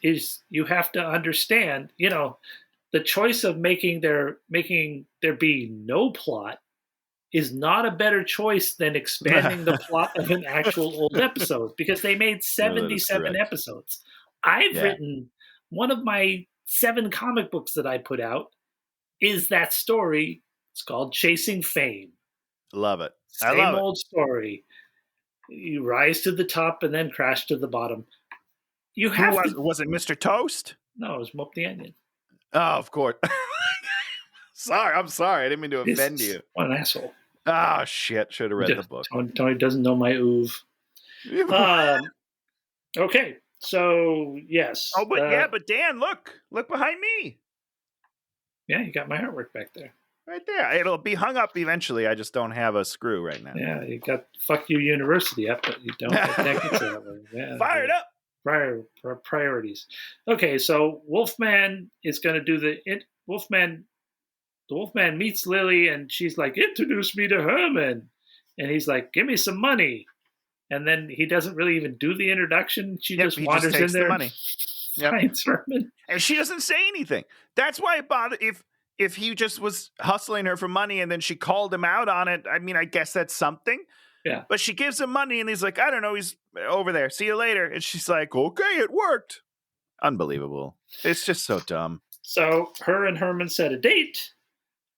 B: you have to understand, the choice of making there be no plot is not a better choice than expanding the plot of an actual old episode, because they made 77 episodes. I've written one of my 7 comic books that I put out is that story. It's called Chasing Fame.
A: Love it.
B: Same old story. You rise to the top and then crash to the bottom. Was
A: it Mr. Toast?
B: No, it was Mope the Onion.
A: Oh, of course. I'm sorry. I didn't mean to offend you.
B: What an asshole.
A: Oh, shit. Should have read the book.
B: Tony doesn't know my oov. Okay. So, yes.
A: Oh, but Dan, look behind me.
B: Yeah, you got my artwork back there.
A: Right there. It'll be hung up eventually. I just don't have a screw right now.
B: Yeah, you got Fuck You University up, but you don't have that that way. Yeah,
A: fire it up.
B: Priorities. Okay, so Wolfman is going to do the Wolfman meets Lily, and she's like, introduce me to Herman. And he's like, give me some money. And then he doesn't really even do the introduction. She just wanders in there. The money. Finds Herman.
A: And she doesn't say anything. That's why it bothered. If he just was hustling her for money and then she called him out on it, I mean, I guess that's something.
B: Yeah.
A: But she gives him money and he's like, I don't know, he's over there. See you later. And she's like, okay, it worked. Unbelievable. It's just so dumb.
B: So her and Herman set a date.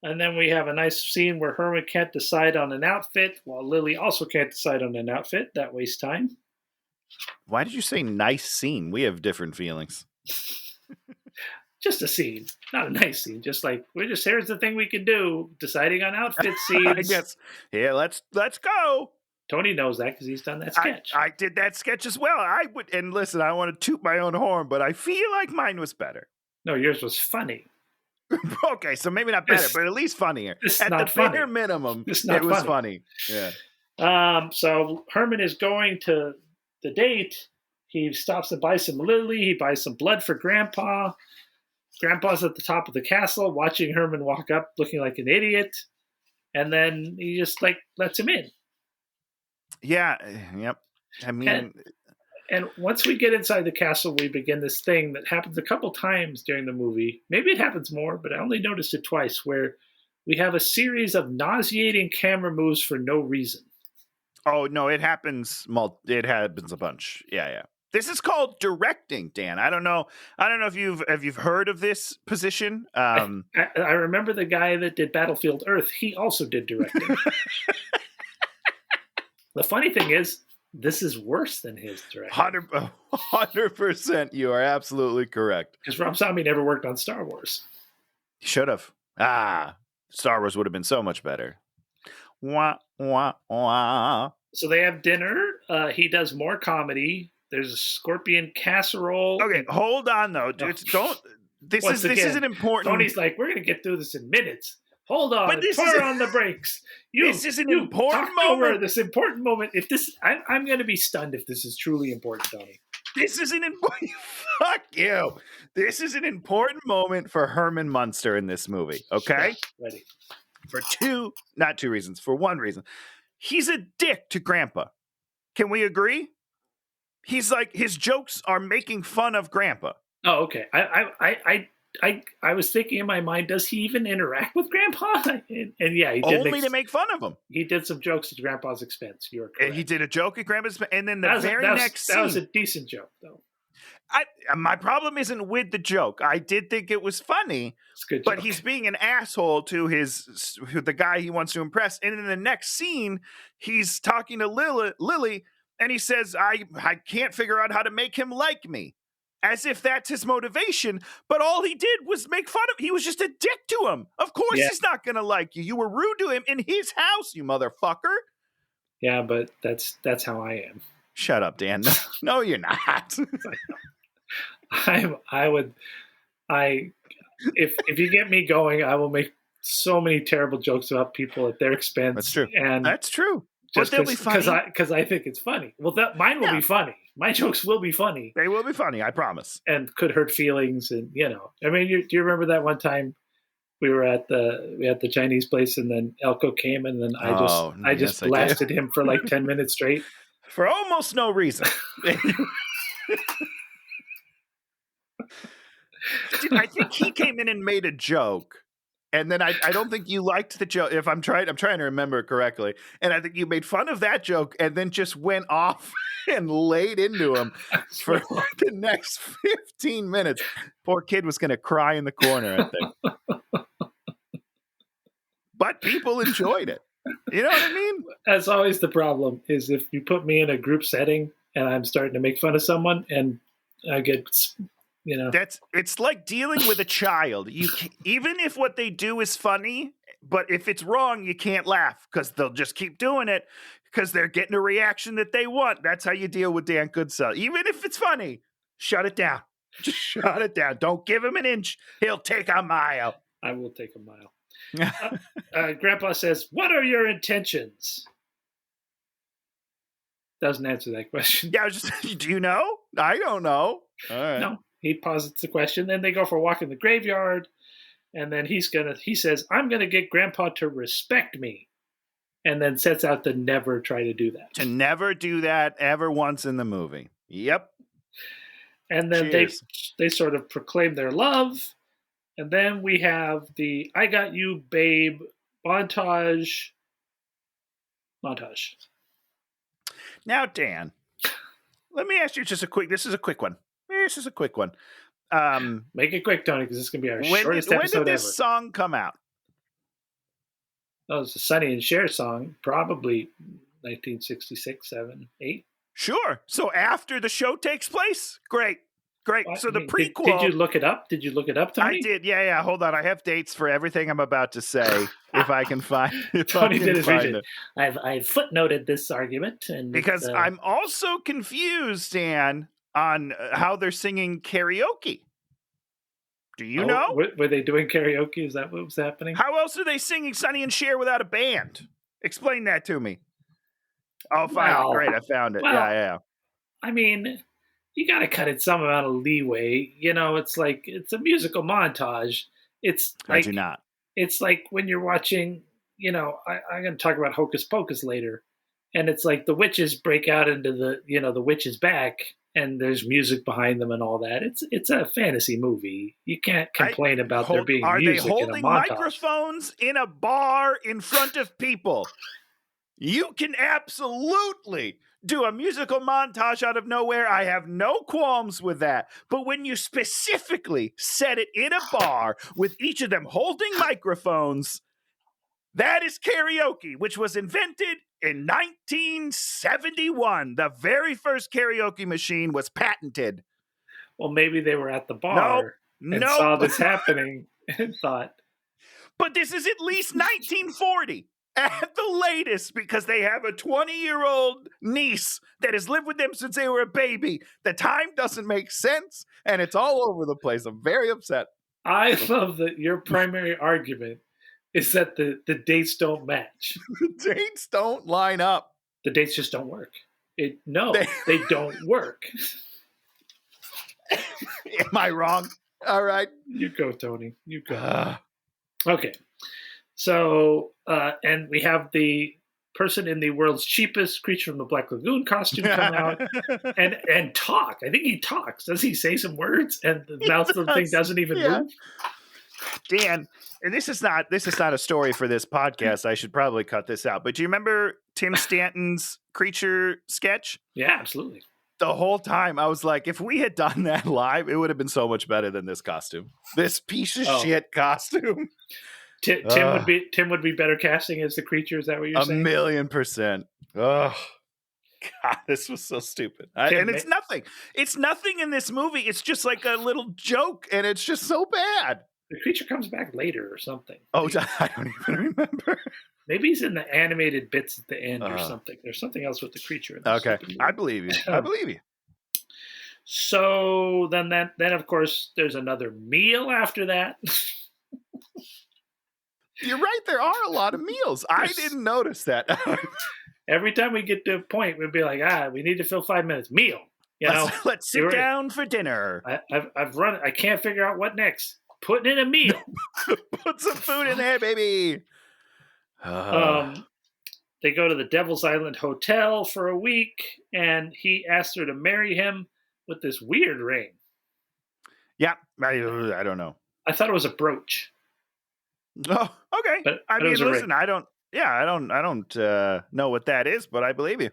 B: And then we have a nice scene where Herman can't decide on an outfit, while Lily also can't decide on an outfit. That wastes time.
A: Why did you say nice scene? We have different feelings.
B: Just a scene, not a nice scene. Just like, here's the thing we can do, deciding on outfit scenes.
A: I guess. Yeah, let's go.
B: Tony knows that because he's done that sketch.
A: I did that sketch as well. And listen, I want to toot my own horn, but I feel like mine was better.
B: No, yours was funny.
A: Okay, so maybe not better, but at least funnier. At the bare minimum, it was funny. Yeah.
B: So Herman is going to the date. He stops to buy some Lily. He buys some blood for Grandpa. Grandpa's at the top of the castle watching Herman walk up looking like an idiot. And then he just lets him in.
A: Yeah. Yep. I mean...
B: And once we get inside the castle, we begin this thing that happens a couple times during the movie. Maybe it happens more, but I only noticed it twice, where we have a series of nauseating camera moves for no reason.
A: Oh, no, it happens. It happens a bunch. Yeah. This is called directing, Dan. I don't know if you've heard of this position.
B: I remember the guy that did Battlefield Earth. He also did directing. The funny thing is, this is worse than his directing.
A: 100%. You are absolutely correct.
B: Because Rob Zombie never worked on Star Wars.
A: He should have. Star Wars would have been so much better. Wah, wah, wah.
B: So they have dinner. He does more comedy. There's a scorpion casserole.
A: Okay, hold on though. This isn't important.
B: Tony's like, we're gonna get through this in minutes. Hold on, put on the brakes.
A: This is an important moment.
B: This important moment. I'm going to be stunned if this is truly important, Tony.
A: This is an important. Fuck you. This is an important moment for Herman Munster in this movie. Okay,
B: ready.
A: Not two reasons. For one reason, he's a dick to Grandpa. Can we agree? He's like, his jokes are making fun of Grandpa.
B: Oh, okay. I was thinking in my mind, does he even interact with Grandpa? And yeah, he did.
A: Only to make fun of him.
B: He did some jokes at Grandpa's expense. You're correct.
A: And he did a joke at Grandpa's expense. And then next scene.
B: That was a decent joke, though.
A: My problem isn't with the joke. I did think it was funny.
B: It's a good
A: but
B: joke.
A: He's being an asshole to the guy he wants to impress. And in the next scene, he's talking to Lily, and he says, I can't figure out how to make him like me. As if that's his motivation, but all he did was make fun of him. He was just a dick to him. Of course he's not going to like you. You were rude to him in his house, you motherfucker.
B: Yeah, but that's how I am.
A: Shut up, Dan. No, you're not.
B: If you get me going, I will make so many terrible jokes about people at their expense.
A: That's true.
B: And
A: That's true. But
B: just
A: they'll be funny.
B: because I think it's funny. Well, mine will be funny. My jokes will be funny.
A: They will be funny, I promise.
B: And could hurt feelings, and I mean, do you remember that one time we were at the Chinese place, and then Elko came, and then I just blasted him for like 10 minutes straight
A: for almost no reason. I think he came in and made a joke. And then I don't think you liked the joke. If I'm trying to remember it correctly. And I think you made fun of that joke and then just went off and laid into him for the next 15 minutes. Poor kid was going to cry in the corner, I think. But people enjoyed it. You know what I mean?
B: As always, the problem is if you put me in a group setting and I'm starting to make fun of someone and I get... it's like dealing with a child. Even if what they do is funny, but if it's wrong, you can't laugh because they'll just keep doing it because they're getting a reaction that they want. That's how you deal with Dan Goodsell. Even if it's funny, shut it down. Just shut it down. Don't give him an inch. He'll take a mile. I will take a mile. Grandpa says, "What are your intentions?" Doesn't answer that question.
A: Yeah, do you know? I don't know. All right.
B: No. He posits the question. Then they go for a walk in the graveyard, and then he says, "I'm gonna get Grandpa to respect me," and then sets out to never try to do that.
A: To never do that ever once in the movie. Yep.
B: And then they sort of proclaim their love, and then we have the "I got you, babe" montage.
A: Now, Dan, let me ask you just This is a quick one. This is a quick one.
B: Make it quick, Tony, because this is going to be our shortest episode ever.
A: When did this song come out?
B: Oh, it's a Sonny and Cher song, probably 1966, 7, 8.
A: Sure. So after the show takes place? Great. Well, so the prequel...
B: Did you look it up? Tony?
A: I did. Yeah. Hold on. I have dates for everything I'm about to say. If I can find it.
B: Tony did his research. I've footnoted this argument.
A: Because I'm also confused, Dan, on how they're singing karaoke. Do you know?
B: Were they doing karaoke? Is that what was happening?
A: How else are they singing Sonny and Cher without a band? Explain that to me. Oh, fine. Great. I found it. Yeah.
B: I mean, you got to cut it some amount of leeway. It's like, it's a musical montage. It's like,
A: I do not.
B: It's like when you're watching, I'm going to talk about Hocus Pocus later. And it's like the witches break out into the witch's back, and there's music behind them and all that. It's a fantasy movie. You can't complain about there being music in a montage. Are they holding
A: microphones in a bar in front of people? You can absolutely do a musical montage out of nowhere. I have no qualms with that. But when you specifically set it in a bar with each of them holding microphones, that is karaoke, which was invented in 1971. The very first karaoke machine was patented.
B: Well, maybe they were at the bar and saw this happening and thought.
A: But this is at least 1940 at the latest, because they have a 20-year-old niece that has lived with them since they were a baby. The time doesn't make sense, and it's all over the place. I'm very upset.
B: I love that your primary argument is that the dates don't match.
A: The dates don't line up.
B: The dates just don't work. They don't work.
A: Am I wrong? All right.
B: You go, Tony. You go. Okay. So, and we have the person in the world's cheapest Creature from the Black Lagoon costume come out and talk. I think he talks. Does he say some words? And the mouth of the thing doesn't even move?
A: Dan, and this is not a story for this podcast. I should probably cut this out. But do you remember Tim Stanton's Creature sketch?
B: Yeah, absolutely.
A: The whole time I was like, if we had done that live, it would have been so much better than this costume. This piece of shit costume.
B: Tim would be better casting as the creature. Is that what you're saying?
A: 1,000,000%. Oh, God, this was so stupid. And it's nothing. It's nothing in this movie. It's just like a little joke, and it's just so bad.
B: The creature comes back later or something.
A: Oh, I don't even remember.
B: Maybe he's in the animated bits at the end or something. There's something else with the creature. In this
A: okay, I believe you. I believe you.
B: So then of course there's another meal after that.
A: You're right. There are a lot of meals. I didn't notice that.
B: Every time we get to a point, we'd be like, we need to fill 5 minutes. Meal.
A: Let's sit down for dinner.
B: I've run it. I can't figure out what next. Putting in a meal.
A: Put some food in there, baby.
B: They go to the Devil's Island Hotel for a week, and he asks her to marry him with this weird ring.
A: Yeah, I don't know.
B: I thought it was a brooch.
A: Oh, okay.
B: But
A: I mean, listen,
B: ring.
A: I don't know what that is, but I believe you.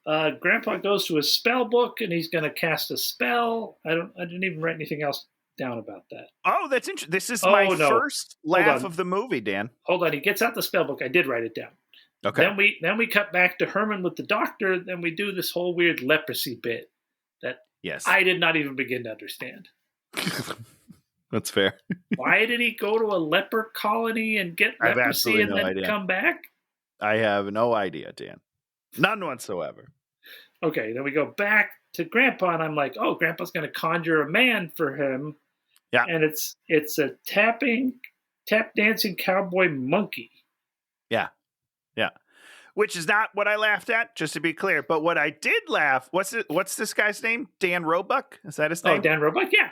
B: Grandpa goes to his spell book, and he's going to cast a spell. I didn't even write anything else down about that.
A: Oh, that's interesting. This is my first laugh of the movie, Dan.
B: Hold on. He gets out the spell book. I did write it down.
A: Okay.
B: Then we cut back to Herman with the doctor. Then we do this whole weird leprosy bit that I did not even begin to understand.
A: That's fair.
B: Why did he go to a leper colony and get leprosy and then come back?
A: I have no idea, Dan. None whatsoever.
B: Okay, then we go back to Grandpa, and I'm like, oh, Grandpa's going to conjure a man for him.
A: Yeah.
B: And it's a tap dancing cowboy monkey.
A: Yeah. Yeah. Which is not what I laughed at, just to be clear. But what I did laugh, what's this guy's name? Dan Roebuck? Is that his name?
B: Oh, Dan Roebuck, yeah.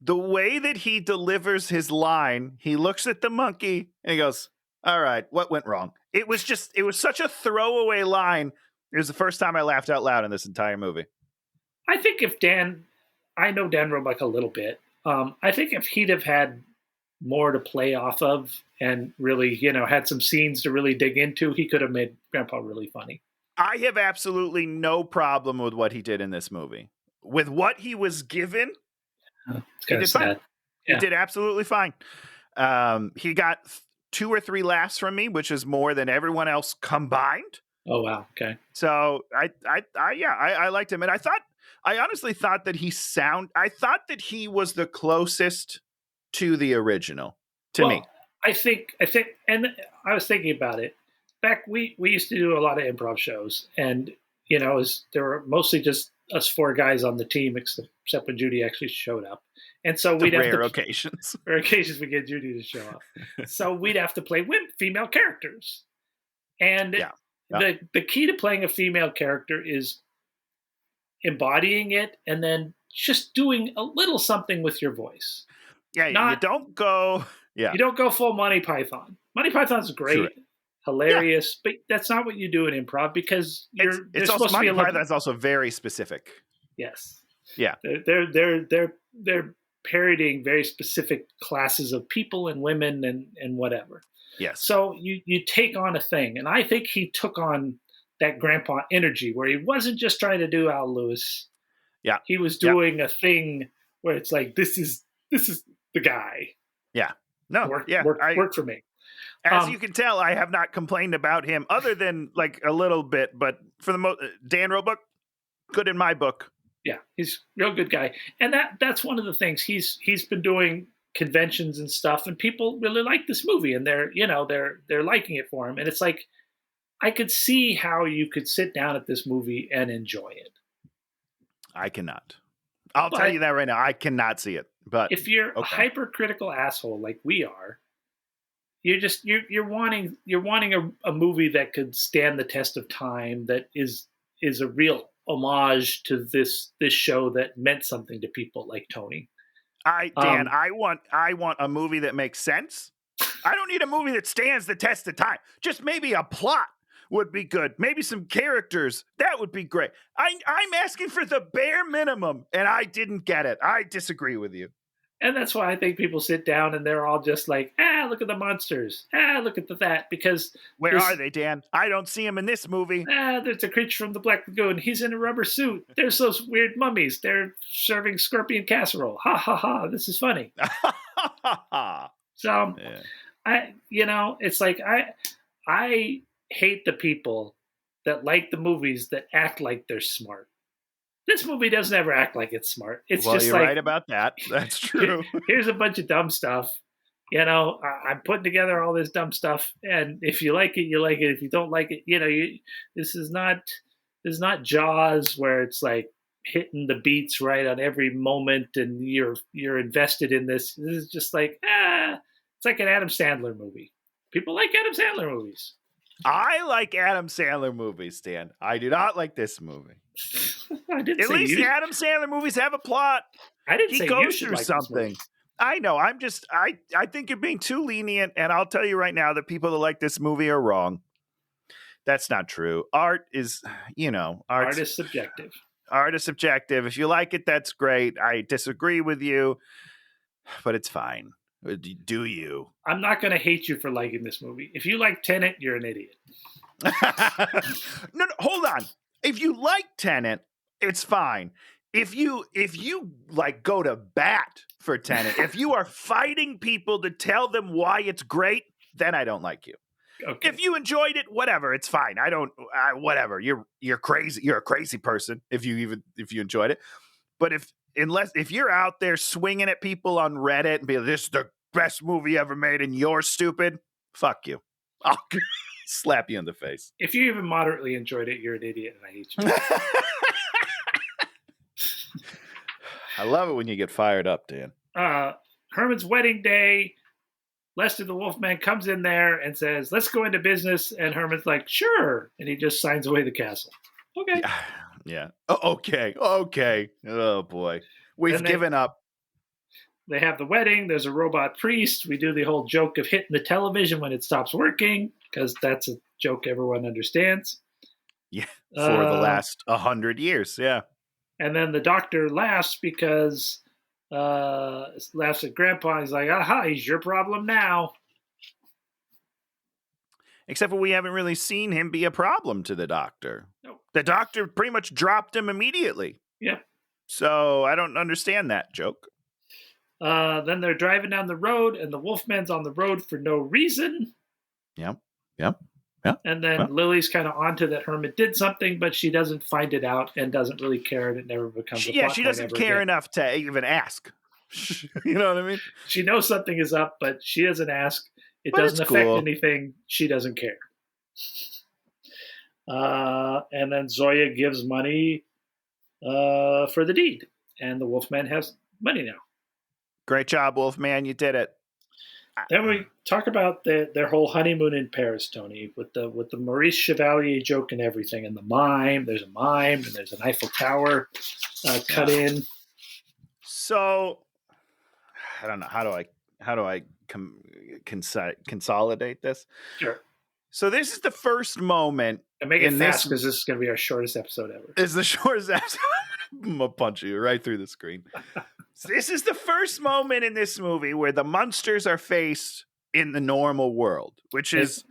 A: The way that he delivers his line, he looks at the monkey and he goes, all right, what went wrong? It was such a throwaway line. It was the first time I laughed out loud in this entire movie.
B: I think I know Dan Roebuck a little bit. I think if he'd have had more to play off of and really, had some scenes to really dig into, he could have made Grandpa really funny.
A: I have absolutely no problem with what he did in this movie. With what he was given, he did fine. Yeah. He did absolutely fine. He got 2 or 3 laughs from me, which is more than everyone else combined.
B: Oh wow! Okay.
A: So I liked him, and I honestly thought that I thought that he was the closest to the original to me.
B: I think, and I was thinking about it. Back, we used to do a lot of improv shows, and there were mostly just us 4 guys on the team, except when Judy actually showed up. And so we'd have
A: occasions.
B: Rare occasions we get Judy to show up. So we'd have to play female characters. And the key to playing a female character is embodying it and then just doing a little something with your voice.
A: Yeah, you don't go
B: full Monty Python. Monty Python's great, hilarious, but that's not what you do in improv because
A: it's also Monty Python's also very specific.
B: Yes.
A: Yeah.
B: They're parodying very specific classes of people and women and whatever.
A: Yes.
B: So you take on a thing, and I think he took on that Grandpa energy where he wasn't just trying to do Al Lewis.
A: Yeah.
B: He was doing a thing where it's like this is the guy.
A: Yeah. No.
B: Work for me.
A: As you can tell, I have not complained about him other than like a little bit, but for the most, Dan Roebuck, good in my book.
B: Yeah, he's a real good guy, and that's one of the things he's been doing conventions and stuff, and people really like this movie, and they're liking it for him, and it's like I could see how you could sit down at this movie and enjoy it.
A: I cannot. I'll tell you that right now. I cannot see it. But
B: if you're a hypercritical asshole like we are, you're wanting a movie that could stand the test of time, that is a real homage to this show that meant something to people like Tony.
A: I want a movie that makes sense. I don't need a movie that stands the test of time. Just maybe a plot would be good. Maybe some characters. That would be great. I'm asking for the bare minimum, and I didn't get it. I disagree with you.
B: And that's why I think people sit down and they're all just like, look at the monsters. Look at that. Because
A: where are they, Dan? I don't see them in this movie.
B: There's a creature from the Black Lagoon. He's in a rubber suit. There's those weird mummies. They're serving scorpion casserole. Ha, ha, ha. This is funny. So, it's like I hate the people that like the movies that act like they're smart. This movie doesn't ever act like it's smart. It's just
A: you're
B: like,
A: right about that. That's true.
B: Here's a bunch of dumb stuff. I'm putting together all this dumb stuff, and if you like it, you like it. If you don't like it, this is not Jaws where it's like hitting the beats right on every moment, and you're invested in this. This is just like It's like an Adam Sandler movie. People like Adam Sandler movies.
A: I like Adam Sandler movies, Dan. I do not like this movie.
B: I didn't
A: At
B: say
A: least
B: you.
A: the Adam Sandler movies have a plot.
B: I didn't
A: He
B: say you
A: goes
B: should
A: through
B: like this
A: something.
B: movie.
A: I know. I think you're being too lenient, and I'll tell you right now that people that like this movie are wrong. That's not true. Art is,
B: Art is subjective.
A: Art is subjective. If you like it, that's great. I disagree with you, but it's fine. Do you?
B: I'm not going to hate you for liking this movie. If you like Tenet, you're an idiot.
A: No, hold on. If you like Tenet, it's fine. If you like go to bat for Tenet, if you are fighting people to tell them why it's great, then I don't like you.
B: Okay.
A: If you enjoyed it, whatever, it's fine. I don't whatever. You're crazy. You're a crazy person if you enjoyed it. But if you're out there swinging at people on Reddit and be like, this is the best movie ever made and you're stupid, fuck you. I'll slap you in the face.
B: If you even moderately enjoyed it, you're an idiot and I hate you.
A: I love it when you get fired up, Dan.
B: Herman's wedding day, Lester the Wolfman comes in there and says, let's go into business. And Herman's like, sure. And he just signs away the castle. Okay.
A: Yeah. Oh, okay. Oh, boy. We've given up.
B: They have the wedding. There's a robot priest. We do the whole joke of hitting the television when it stops working, because that's a joke everyone understands.
A: Yeah. For the last 100 years. Yeah.
B: And then the doctor laughs because laughs at Grandpa. He's like, aha, he's your problem now.
A: Except for we haven't really seen him be a problem to the doctor.
B: Nope.
A: The doctor pretty much dropped him immediately.
B: Yep.
A: So I don't understand that joke.
B: Then they're driving down the road, and the Wolfman's on the road for no reason.
A: Yep.
B: And then Lily's kind of onto that Herman did something, but she doesn't find it out and doesn't really care, and it never becomes a plot point.
A: She doesn't care enough to even ask. You know what I mean?
B: She knows something is up, but she doesn't ask. It doesn't affect anything. She doesn't care. And then Zoya gives money for the deed, and the Wolfman has money now.
A: Great job, Wolfman. You did it.
B: Then we talk about their whole honeymoon in Paris, Tony, with the Maurice Chevalier joke and everything, and the mime. There's a mime, and there's an Eiffel Tower cut in.
A: So I don't know how do I consolidate this?
B: Sure.
A: So this is the first moment.
B: And make it fast because this is going to be our shortest episode ever.
A: It's the shortest episode. I'm gonna punch you right through the screen. So this is the first moment in this movie where the Munsters are faced in the normal world, which is,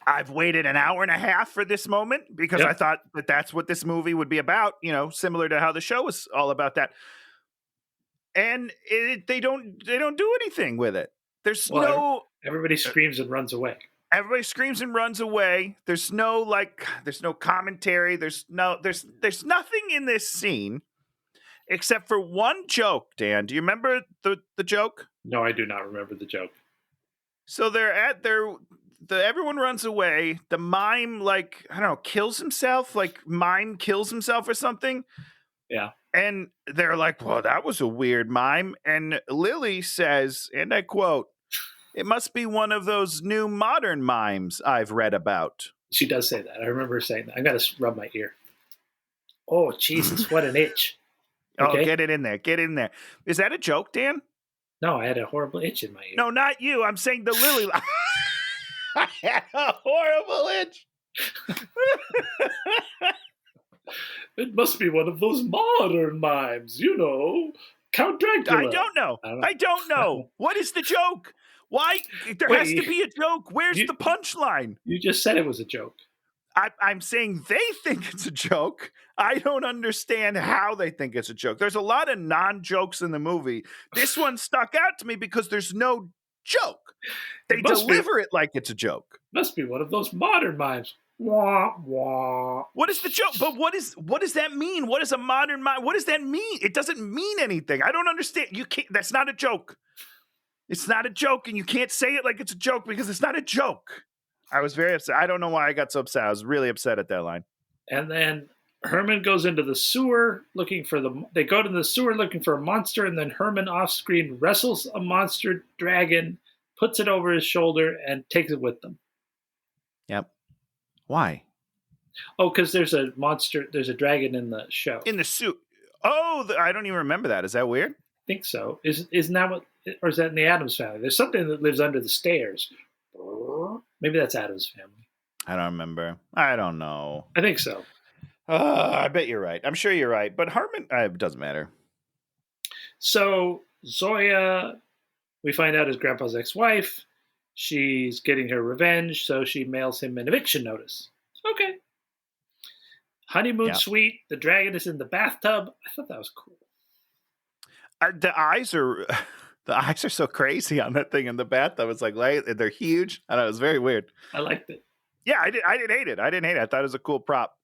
A: I've waited an hour and a half for this moment because I thought that that's what this movie would be about, similar to how the show is all about that. And they don't do anything with it. There's
B: everybody screams and runs away.
A: Everybody screams and runs away. There's no commentary. There's nothing in this scene except for one joke. Dan, do you remember the joke?
B: No, I do not remember the joke.
A: So everyone runs away. The mime, kills himself. Mime kills himself or something.
B: Yeah.
A: And they're like, well, that was a weird mime. And Lily says, and I quote, it must be one of those new modern mimes I've read about.
B: She does say that. I remember her saying that. I got to rub my ear. Oh, Jesus, what an itch. Okay.
A: Oh, get it in there. Get in there. Is that a joke, Dan?
B: No, I had a horrible itch in my ear.
A: No, not you. I'm saying the Lily. I had a horrible itch.
B: It must be one of those modern mimes, Count Dracula.
A: I don't know. What is the joke? Why? There has to be a joke. Where's the punchline?
B: You just said it was a joke.
A: I'm saying they think it's a joke. I don't understand how they think it's a joke. There's a lot of non-jokes in the movie. This one stuck out to me because there's no joke. They deliver it like it's a joke.
B: Must be one of those modern mimes. Wah, wah.
A: What is the joke? But what does that mean? What is a modern mime? What does that mean? It doesn't mean anything. I don't understand. You can't. That's not a joke. It's not a joke, and you can't say it like it's a joke because it's not a joke. I was very upset. I don't know why I got so upset. I was really upset at that line.
B: And then Herman goes into the sewer looking for they go to the sewer looking for a monster, and then Herman off screen wrestles a monster dragon, puts it over his shoulder, and takes it with them.
A: Yep. Why?
B: Oh, because there's a dragon in the show.
A: In the suit. Oh, I don't even remember that. Is that weird?
B: I think so. Isn't that what, or is that in the Addams Family? There's something that lives under the stairs. Maybe that's Addams Family.
A: I don't remember. I don't know.
B: I think so.
A: I bet you're right. I'm sure you're right. But Herman, it doesn't matter.
B: So Zoya, we find out, is Grandpa's ex-wife. She's getting her revenge, so she mails him an eviction notice. Okay. Honeymoon suite. The dragon is in the bathtub. I thought that was cool.
A: The eyes are so crazy on that thing in the bathtub. It's like they're huge. I know, it was very weird.
B: I liked it.
A: Yeah, I didn't hate it. I thought it was a cool prop.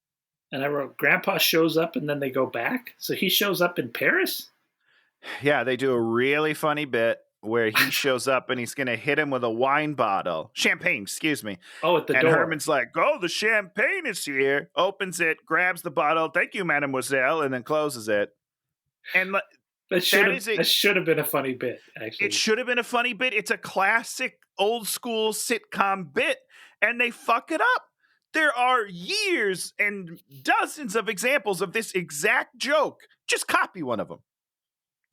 B: And I wrote, Grandpa shows up and then they go back. So he shows up in Paris?
A: Yeah, they do a really funny bit where he shows up and he's going to hit him with a wine bottle. Champagne, excuse me.
B: Oh, at the door.
A: And Herman's like, oh, the champagne is here. Opens it, grabs the bottle. Thank you, mademoiselle. And then closes it. And
B: that should have been a funny bit, actually.
A: It should have been a funny bit. It's a classic old school sitcom bit. And they fuck it up. There are years and dozens of examples of this exact joke. Just copy one of them.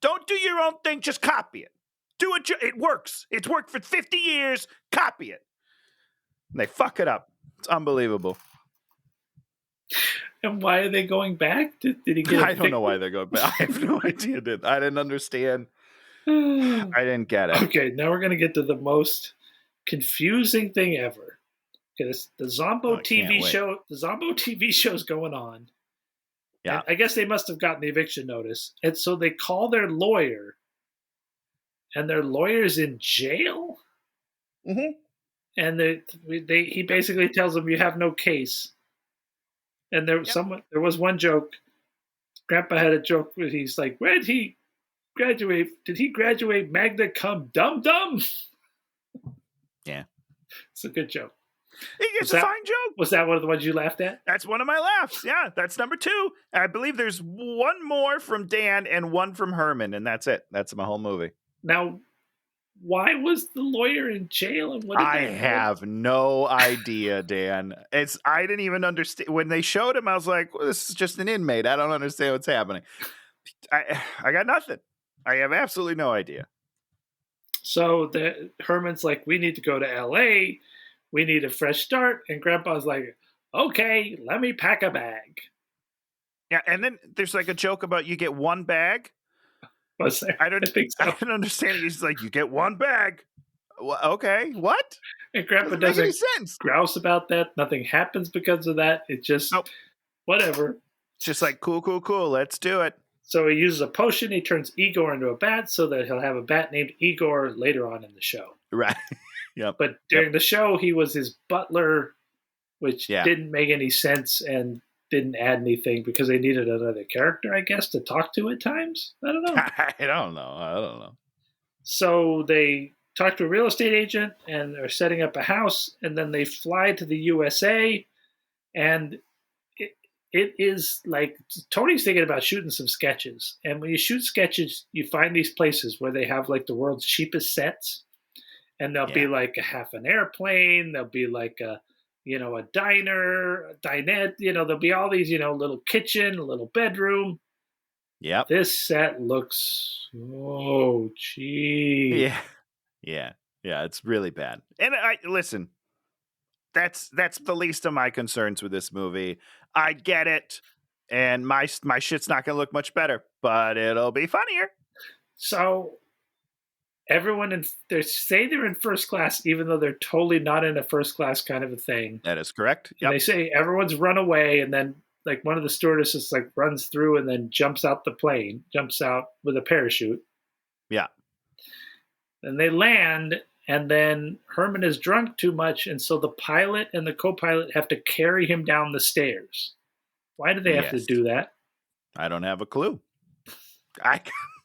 A: Don't do your own thing. Just copy it. Do it. It works. It's worked for 50 years. Copy it. And they fuck it up. It's unbelievable.
B: And why are they going back? Did he get?
A: I don't know why they're going back. I have no idea. I didn't understand. I didn't get it.
B: Okay, now we're going to get to the most confusing thing ever. Okay, the Zombo TV show. The Zombo TV show's going on.
A: Yeah,
B: and I guess they must have gotten the eviction notice, and so they call their lawyer, and their lawyer's in jail.
A: Mm-hmm.
B: And he basically tells them, "You have no case." And there was one joke. Grandpa had a joke where he's like, "Where did he graduate? Did he graduate magna cum dum dum?"
A: Yeah,
B: it's a good joke.
A: It's a fine joke.
B: Was that one of the ones you laughed at?
A: That's one of my laughs. Yeah, that's number 2. I believe there's one more from Dan and one from Herman, and that's it. That's my whole movie.
B: Now, why was the lawyer in jail? And what did
A: I have no idea, Dan. I didn't even understand. When they showed him, I was like, well, this is just an inmate. I don't understand what's happening. I got nothing. I have absolutely no idea.
B: So Herman's like, we need to go to L.A., we need a fresh start. And Grandpa's like, okay, let me pack a bag.
A: Yeah, and then there's like a joke about you get one bag.
B: Was there?
A: I don't understand it. He's like, you get one bag. Okay, what?
B: And Grandpa doesn't make any sense. Grouse about that. Nothing happens because of that. It just, whatever.
A: It's just like, cool. Let's do it.
B: So he uses a potion. He turns Igor into a bat so that he'll have a bat named Igor later on in the show.
A: Right. Yep.
B: But during the show, he was his butler, which didn't make any sense and didn't add anything because they needed another character, I guess, to talk to at times. I don't know.
A: I don't know.
B: So they talk to a real estate agent and are setting up a house, and then they fly to the USA, and it is like Tony's thinking about shooting some sketches. And when you shoot sketches, you find these places where they have like the world's cheapest sets. And there'll be like a half an airplane. There'll be like a diner, a dinette. There'll be all these, little kitchen, a little bedroom.
A: Yep.
B: This set looks so cheap.
A: Yeah. It's really bad. And listen, that's the least of my concerns with this movie. I get it. And my shit's not going to look much better, but it'll be funnier.
B: So everyone they say they're in first class, even though they're totally not in a first class kind of a thing.
A: That is correct. Yep.
B: And they say everyone's run away, and then like one of the stewardesses like runs through and then jumps out with a parachute.
A: Yeah.
B: And they land, and then Herman is drunk too much, and so the pilot and the co-pilot have to carry him down the stairs. Why do they have to do that?
A: I don't have a clue. I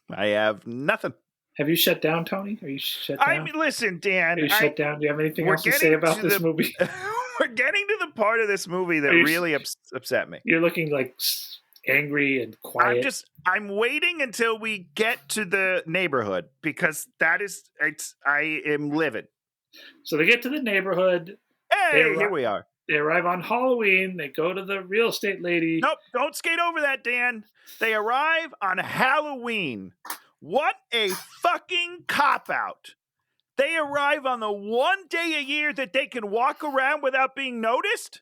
A: have nothing.
B: Have you shut down, Tony? Are you shut down?
A: Listen, Dan.
B: Are you shut down? Do you have anything else to say about this movie?
A: We're getting to the part of this movie that really upset me.
B: You're looking like angry and quiet.
A: I'm waiting until we get to the neighborhood because I am livid.
B: So they get to the neighborhood.
A: Hey, here we are.
B: They arrive on Halloween. They go to the real estate lady.
A: Nope, don't skate over that, Dan. They arrive on Halloween. What a fucking cop-out. They arrive on the one day a year that they can walk around without being noticed.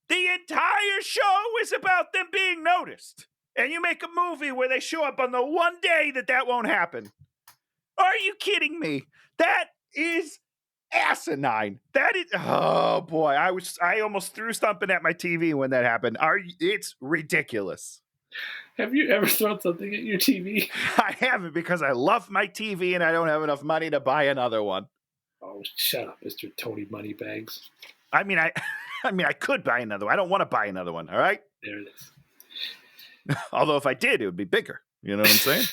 A: The entire show is about them being noticed. And you make a movie where they show up on the one day that won't happen. Are you kidding me? That is asinine. That is, oh boy, I almost threw something at my TV when that happened. It's ridiculous.
B: Have you ever thrown something at your TV?
A: I haven't because I love my TV and I don't have enough money to buy another one.
B: Oh, shut up, Mr. Tony Moneybags.
A: I mean, I could buy another one. I don't want to buy another one, all right?
B: There it is.
A: Although if I did, it would be bigger. You know what I'm saying?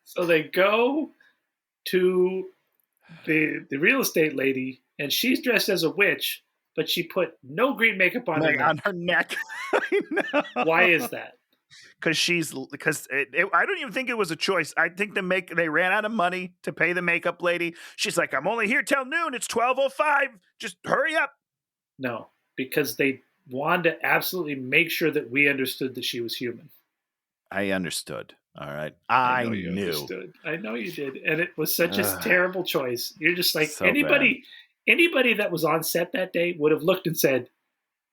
B: So they go to the real estate lady, and she's dressed as a witch, but she put no green makeup on
A: her neck. I know.
B: Why is that?
A: Because I don't even think it was a choice. I think they ran out of money to pay the makeup lady. She's like, I'm only here till noon. It's 12:05. Just hurry up.
B: No, because they wanted to absolutely make sure that we understood that she was human.
A: I understood. All right. I knew.
B: Understood. I know you did. And it was such a terrible choice. You're just like,
A: so
B: anybody that was on set that day would have looked and said,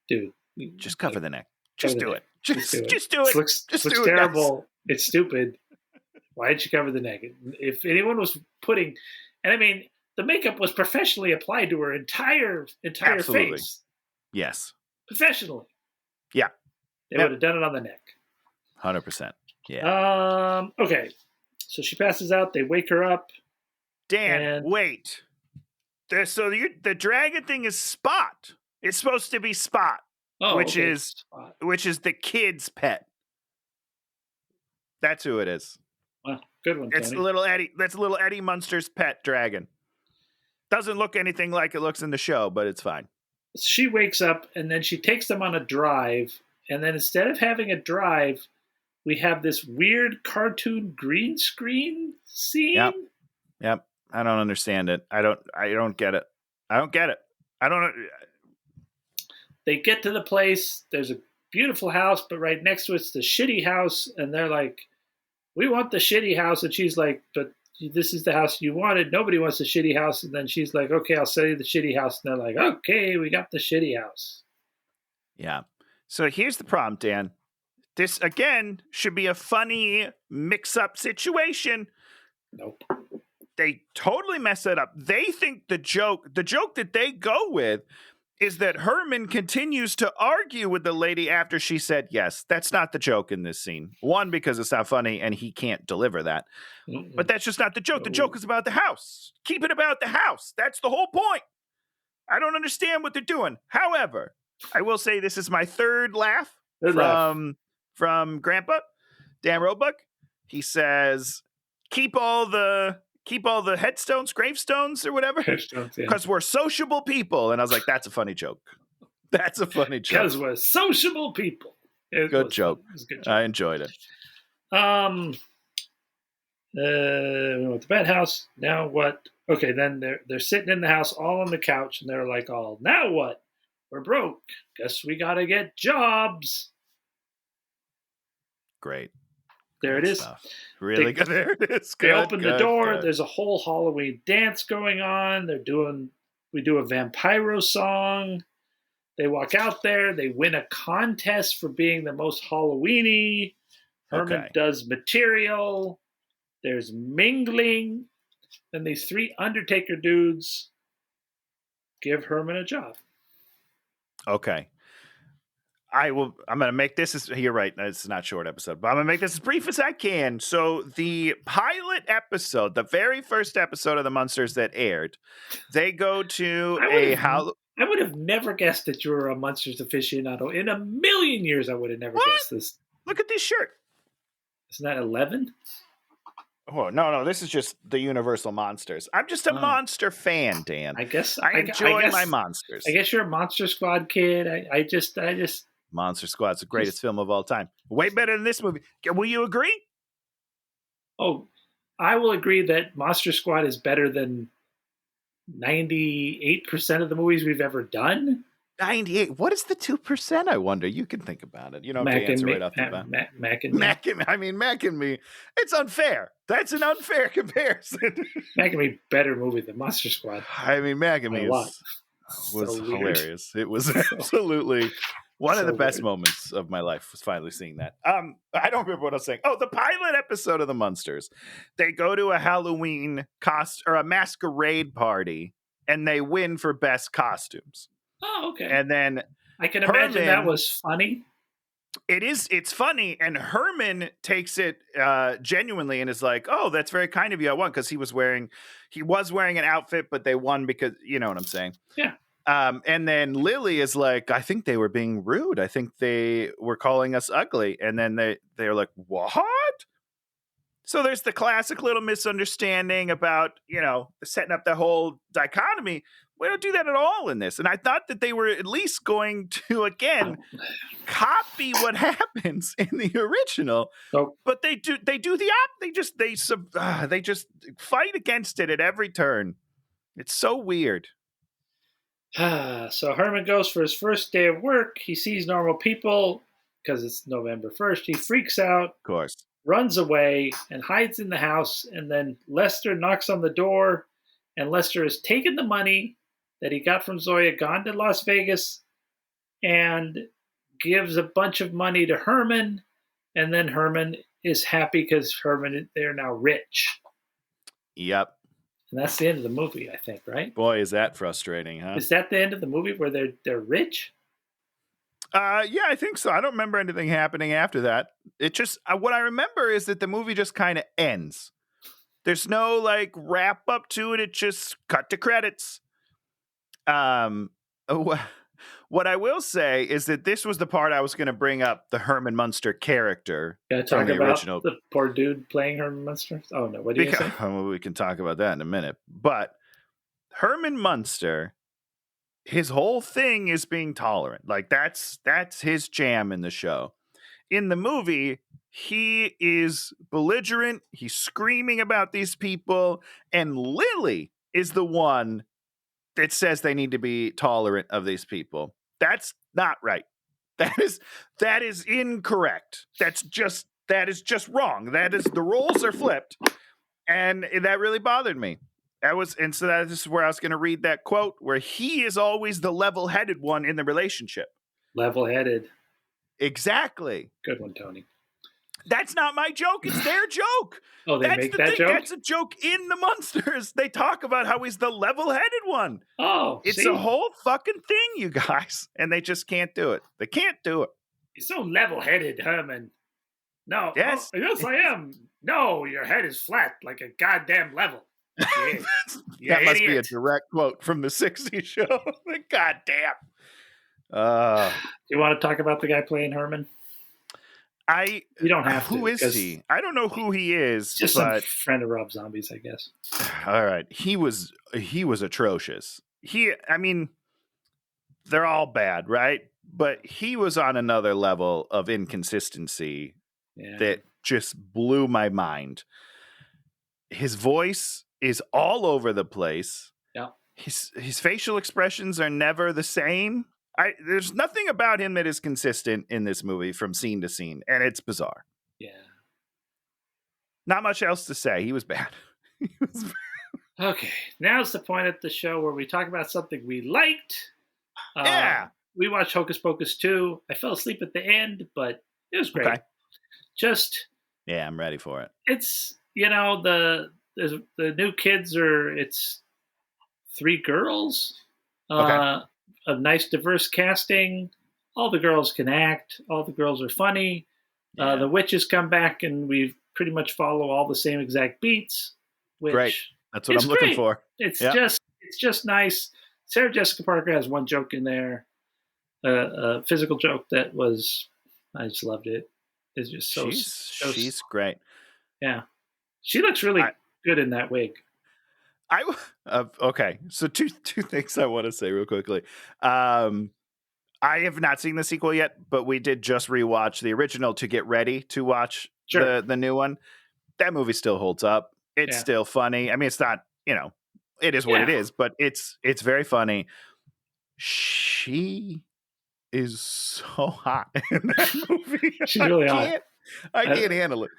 B: dude,
A: just cover the neck. Just do it. Just do it.
B: It looks terrible. It's stupid. Why did you cover the neck? If anyone was putting, and I mean, the makeup was professionally applied to her entire
A: Absolutely.
B: face.
A: Yes.
B: Professionally.
A: Yeah.
B: They would have done it on the neck.
A: 100%. Yeah.
B: Okay. So she passes out. They wake her up.
A: Dan, wait. The dragon thing is Spot. It's supposed to be Spot, which is the kid's pet. That's who it is.
B: Well, good one, Tony.
A: It's little Eddie. That's little Eddie Munsters' pet dragon. Doesn't look anything like it looks in the show, but it's fine.
B: She wakes up and then she takes them on a drive. And then instead of having a drive, we have this weird cartoon green screen scene.
A: Yep. I don't understand it. I don't get it. I don't get it. I don't know.
B: They get to the place. There's a beautiful house, but right next to it's the shitty house. And they're like, we want the shitty house. And she's like, but this is the house you wanted. Nobody wants the shitty house. And then she's like, okay, I'll sell you the shitty house. And they're like, okay, we got the shitty house.
A: Yeah. So here's the problem, Dan. This, again, should be a funny mix-up situation.
B: Nope.
A: They totally mess it up. They think the joke that they go with is that Herman continues to argue with the lady after she said yes. That's not the joke in this scene. One, because it's not funny and he can't deliver that. Mm-mm. But that's just not the joke. The joke is about the house. Keep it about the house. That's the whole point. I don't understand what they're doing. However, I will say this is my third laugh from Grandpa, Dan Roebuck. He says, keep all the headstones, gravestones, or whatever, because we're sociable people. And I was like, that's a funny joke. That's a funny joke.
B: Because we're sociable people.
A: Good joke. I enjoyed it.
B: We went to the bed house. Now what? Okay, then they're sitting in the house all on the couch, and they're like, "All now what? We're broke. Guess we gotta get jobs."
A: Great.
B: There it is.
A: Stuff. Really good. There it is.
B: They open the door. Good. There's a whole Halloween dance going on. We do a Vampiro song. They walk out there. They win a contest for being the most Halloween-y. Herman does material. There's mingling. Then these three Undertaker dudes give Herman a job.
A: Okay. I'm going to make this you're right. It's not a short episode, but I'm going to make this as brief as I can. So the pilot episode, the very first episode of the Munsters that aired, they go to
B: I would have never guessed that you were a Munsters aficionado. In a million years, I would have never guessed this.
A: Look at this shirt.
B: Isn't that 11?
A: Oh no, this is just the Universal Monsters. I'm just a
B: Oh,
A: monster fan, Dan.
B: I guess
A: I enjoy my
B: I
A: monsters.
B: guess you're a Monster Squad kid. I just
A: Monster Squad's the greatest
B: just
A: film of all time. Way better than this movie. Will you agree?
B: oh, I will agree that Monster Squad is better than 98% of the movies we've ever done.
A: 98. What is the 2%? I wonder. You can think about it. You don't have to
B: Mac and
A: answer right
B: me,
A: off the bat.
B: Mac and me,
A: Mac and me. It's unfair. That's an unfair comparison.
B: Mac and me, better movie than Monster Squad
A: I mean, Mac and
B: by a
A: me
B: lot.
A: was
B: So weird.
A: hilarious. It was absolutely one of the
B: So
A: best
B: weird.
A: moments of my life was finally seeing that. I don't remember what I was saying. Oh, the pilot episode of the Munsters. They go to a Halloween or a masquerade party and they win for best costumes.
B: Oh, okay.
A: And then
B: I can imagine that
A: Herman-
B: was funny.
A: it's funny, and Herman takes it genuinely and is like, oh, that's very kind of you. I won because he was wearing an outfit, but they won because you know what I'm saying.
B: Yeah.
A: And then Lily is like, I think they were being rude. I think they were calling us ugly. And then they're like, what? So there's the classic little misunderstanding about, setting up the whole dichotomy. We don't do that at all in this. And I thought that they were at least going to, again, copy what happens in the original.
B: Oh.
A: But they do the they just fight against it at every turn. It's so weird.
B: So Herman goes for his first day of work. He sees normal people because it's November 1st. He freaks out,
A: Of course.
B: runs away, and hides in the house. And then Lester knocks on the door, and Lester has taken the money that he got from Zoya, gone to Las Vegas, and gives a bunch of money to Herman. And then Herman is happy because they're now rich.
A: Yep.
B: And that's the end of the movie, I think, right?
A: Boy, is that frustrating, huh?
B: Is that the end of the movie where they're rich?
A: Yeah, I think so. I don't remember anything happening after that. It just what I remember is that the movie just kind of ends. There's no wrap up to it. It just cut to credits. What I will say is that this was the part I was going to bring up, the Herman Munster character.
B: Gotta talk
A: the
B: about
A: original.
B: the poor dude playing Herman Munster. Oh no, what do you say?
A: We can talk about that in a minute. But Herman Munster, his whole thing is being tolerant. That's his jam in the show. In the movie, he is belligerent. He's screaming about these people, and Lily is the one that says they need to be tolerant of these people. That's not right. That is incorrect. That is just wrong. The roles are flipped, and that really bothered me. This is where I was going to read that quote where he is always the level-headed one in the relationship.
B: Level-headed.
A: Exactly.
B: Good one, Tony.
A: That's not my joke. It's their joke.
B: Oh, they make that joke?
A: That's a joke in the Munsters. They talk about how he's the level-headed one.
B: Oh,
A: it's a whole fucking thing, you guys. And they just can't do it. They can't do it.
B: You're so level-headed, Herman. No.
A: Yes.
B: Oh, yes, I am. No, your head is flat like a goddamn level. Yeah.
A: That must be a direct quote from the 60s show. God damn.
B: You want to talk about the guy playing Herman? You don't have to.
A: Who is he? I don't know who he is.
B: Just some friend of Rob Zombie's, I guess.
A: All right. He was atrocious. They're all bad, right? But he was on another level of inconsistency that just blew my mind. His voice is all over the place.
B: Yeah.
A: His facial expressions are never the same. There's nothing about him that is consistent in this movie from scene to scene, and it's bizarre.
B: Yeah.
A: Not much else to say. He was bad.
B: Okay. Now's the point of the show where we talk about something we liked.
A: Yeah.
B: We watched Hocus Pocus 2. I fell asleep at the end, but it was great. Okay.
A: Yeah, I'm ready for it.
B: It's, the new kids it's 3 girls.
A: Okay.
B: A nice diverse casting. All the girls can act. All the girls are funny. Yeah. The witches come back, and we pretty much follow all the same exact beats.
A: Great. That's what I'm looking for.
B: It's just nice. Sarah Jessica Parker has one joke in there, a physical joke that I just loved it. It's just so.
A: She's great.
B: Yeah, She looks really
A: I-
B: good in that wig.
A: Okay, so two things I want to say real quickly. I have not seen the sequel yet, but we did just rewatch the original to get ready to watch
B: Sure.
A: the new one. That movie still holds up. It's
B: Yeah.
A: still funny. I mean, it's not, it is what it
B: Yeah.
A: is, but it's very funny. She is so hot in that movie.
B: She's really hot.
A: I can't handle it.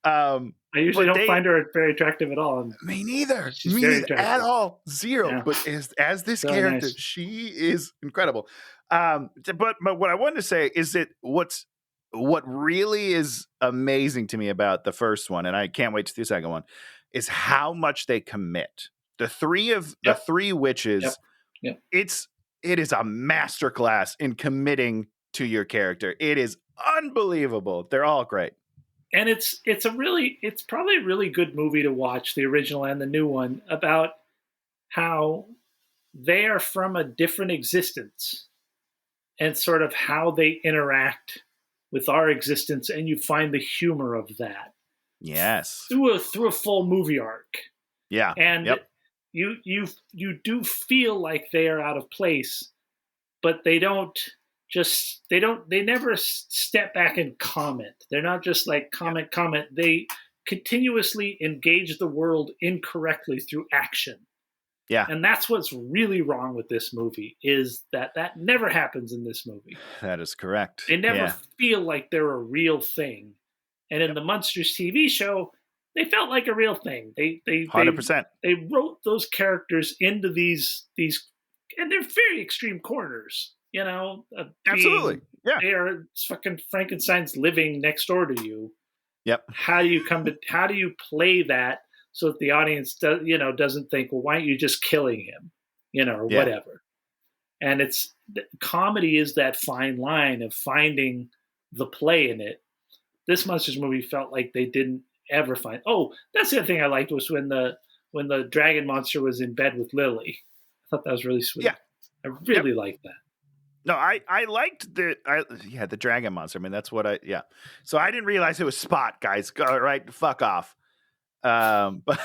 B: I usually
A: but
B: don't find her very attractive at all. And
A: Me neither.
B: she's
A: Me
B: very
A: neither at
B: attractive.
A: all. Zero.
B: Yeah.
A: But as this
B: Really
A: character,
B: nice.
A: she is incredible. But what I wanted to say is that what really is amazing to me about the first one, and I can't wait to see the second one, is how much they commit. The three witches.
B: Yep.
A: It is a masterclass in committing to your character. It is unbelievable. They're all great.
B: And it's probably a really good movie to watch, the original and the new one, about how they are from a different existence and sort of how they interact with our existence, and you find the humor of that.
A: Yes.
B: Through a full movie arc.
A: Yeah.
B: And
A: yep.
B: you do feel like they are out of place, but they never step back and comment. They're not just like comment. They continuously engage the world incorrectly through action.
A: Yeah.
B: And that's what's really wrong with this movie, is that never happens in this movie.
A: That is correct.
B: They never feel like they're a real thing. And in the Munsters TV show, they felt like a real thing. They
A: 100%.
B: They wrote those characters into these, and they're very extreme corners.
A: Absolutely. Yeah.
B: They are fucking Frankenstein's living next door to you.
A: Yep.
B: How do you play that so that the audience doesn't think, well, why aren't you just killing him, or whatever? And comedy is that fine line of finding the play in it. This Monsters movie felt like they didn't ever find. Oh, that's the other thing I liked was when the dragon monster was in bed with Lily. I thought that was really sweet.
A: Yeah.
B: I really liked that.
A: No, I liked the dragon monster. I mean, that's what So I didn't realize it was Spot, guys. All right, fuck off. But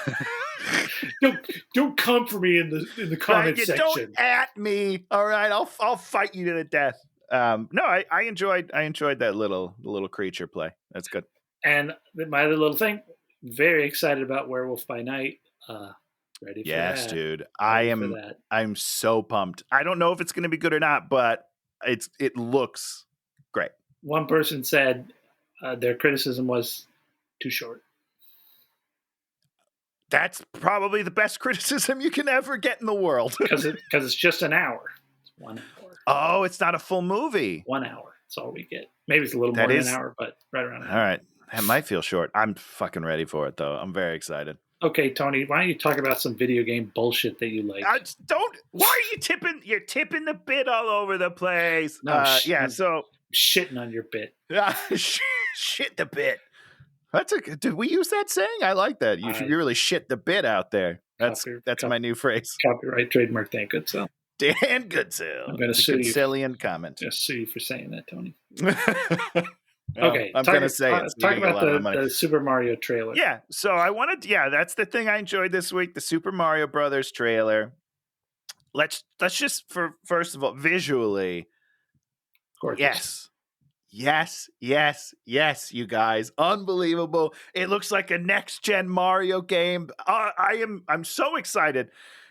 B: don't come for me in the comment section.
A: Don't at me. All right, I'll fight you to the death. No, I enjoyed that little creature play. That's good.
B: And my other little thing, very excited about Werewolf by Night. Ready for that?
A: Yes, dude. I'm so pumped. I don't know if it's going to be good or not, but it looks great.
B: One person said their criticism was too short.
A: That's probably the best criticism you can ever get in the world.
B: Because it's just an hour. It's 1 hour.
A: Oh, it's not a full movie.
B: 1 hour. That's all we get. Maybe it's a little more than an hour, but right around an hour.
A: All right. That might feel short. I'm fucking ready for it, though. I'm very excited.
B: Okay, Tony, why don't you talk about some video game bullshit that you like?
A: Why are you tipping? You're tipping the bit all over the place.
B: No,
A: so
B: shitting on your bit.
A: Shit the bit. Did we use that saying? I like that. You really shit the bit out there. That's my new phrase.
B: Copyright, trademark, Dan Goodsell.
A: Dan Goodsell.
B: I'm going to sue you.
A: Goodsellian comment.
B: Just sue you for saying that, Tony.
A: Well,
B: okay,
A: I'm going to say it.
B: Talk about the Super Mario trailer.
A: Yeah, so I wanted. Yeah, that's the thing I enjoyed this week. The Super Mario Brothers trailer. Let's just first of all visually.
B: Gorgeous.
A: Yes, you guys. Unbelievable. It looks like a next-gen Mario game. I'm so excited.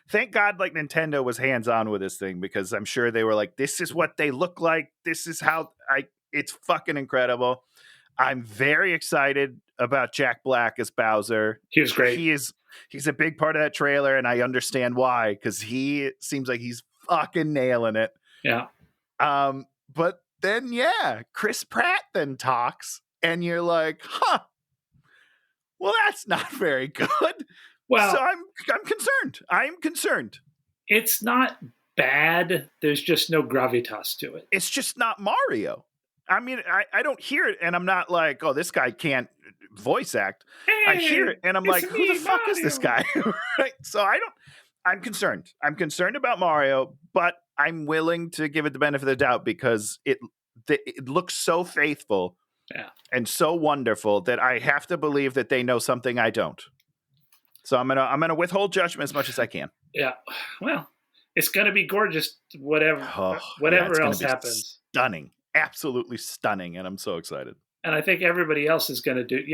A: Thank God like Nintendo was hands-on with this thing, because I'm sure they were like, this is what they look like. This is how it's fucking incredible. I'm very excited about Jack Black as Bowser.
B: He was great.
A: He's a big part of that trailer, and I understand why, because he seems like he's fucking nailing it.
B: Yeah.
A: But then, Chris Pratt then talks, and you're like, well, that's not very good.
B: Well,
A: so I'm concerned. I'm concerned.
B: It's not bad. There's just no gravitas to it.
A: It's just not Mario. I mean, I don't hear it, and I'm not like, oh, this guy can't voice act.
B: Hey,
A: I hear it, and I'm like, who the fuck is this guy? Right? So I'm concerned. I'm concerned about Mario, but I'm willing to give it the benefit of the doubt, because it looks so faithful and so wonderful that I have to believe that they know something I don't. So I'm gonna withhold judgment as much as I can.
B: Yeah. Well, it's gonna be gorgeous. Whatever
A: It's gonna
B: else
A: be
B: happens.
A: stunning, absolutely stunning, and I'm so excited.
B: And I think everybody else is going to do,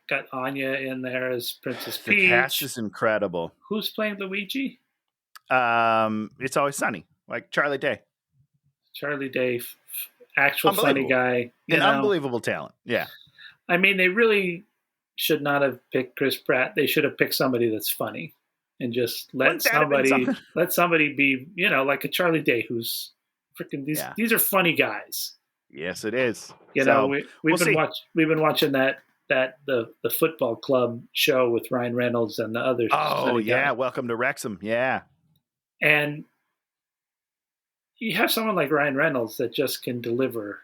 B: got Anya in there as Princess
A: The cast
B: Peach.
A: is incredible.
B: Who's playing Luigi?
A: It's Always Sunny, like Charlie Day.
B: Charlie Day, actual funny guy.
A: Unbelievable talent. Yeah.
B: I mean, they really should not have picked Chris Pratt. They should have picked somebody that's funny and just let somebody be, like a Charlie Day who's freaking these are funny guys.
A: Yes, it is.
B: We've been watching that the football club show with Ryan Reynolds and the others.
A: Oh yeah, Welcome to Wrexham. Yeah,
B: and you have someone like Ryan Reynolds that just can deliver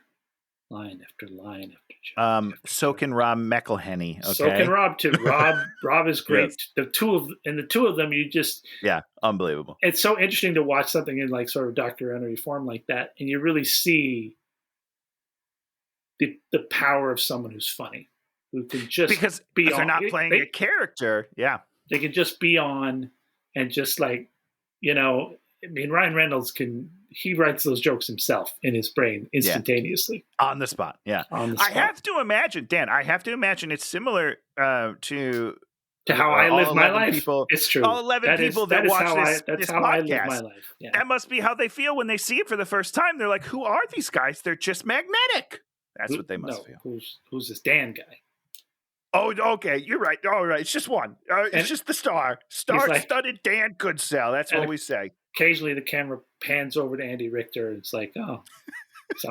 B: line after line after joke.
A: So can Rob McElhenney. Okay,
B: so can Rob too. Rob is great. Yes. The two of them, you just
A: unbelievable.
B: It's so interesting to watch something in like sort of documentary form like that, and you really see the power of someone who's funny, who can just
A: because they're not playing a character. Yeah,
B: they can just be on and just like, I mean, Ryan Reynolds he writes those jokes himself in his brain instantaneously
A: on the spot. Yeah,
B: on the spot.
A: I have to imagine, Dan. it's similar to
B: how I live my life.
A: People,
B: it's true.
A: All 11 people that watch this podcast.
B: I live my life. Yeah.
A: That must be how they feel when they see it for the first time. They're like, "Who are these guys? They're just magnetic." That's what they must feel.
B: Who's this Dan guy?
A: Oh, okay. You're right. All right. It's just one. It's just the star-studded Dan Goodsell. That's what we say.
B: Occasionally the camera pans over to Andy Richter. And it's like, oh, it's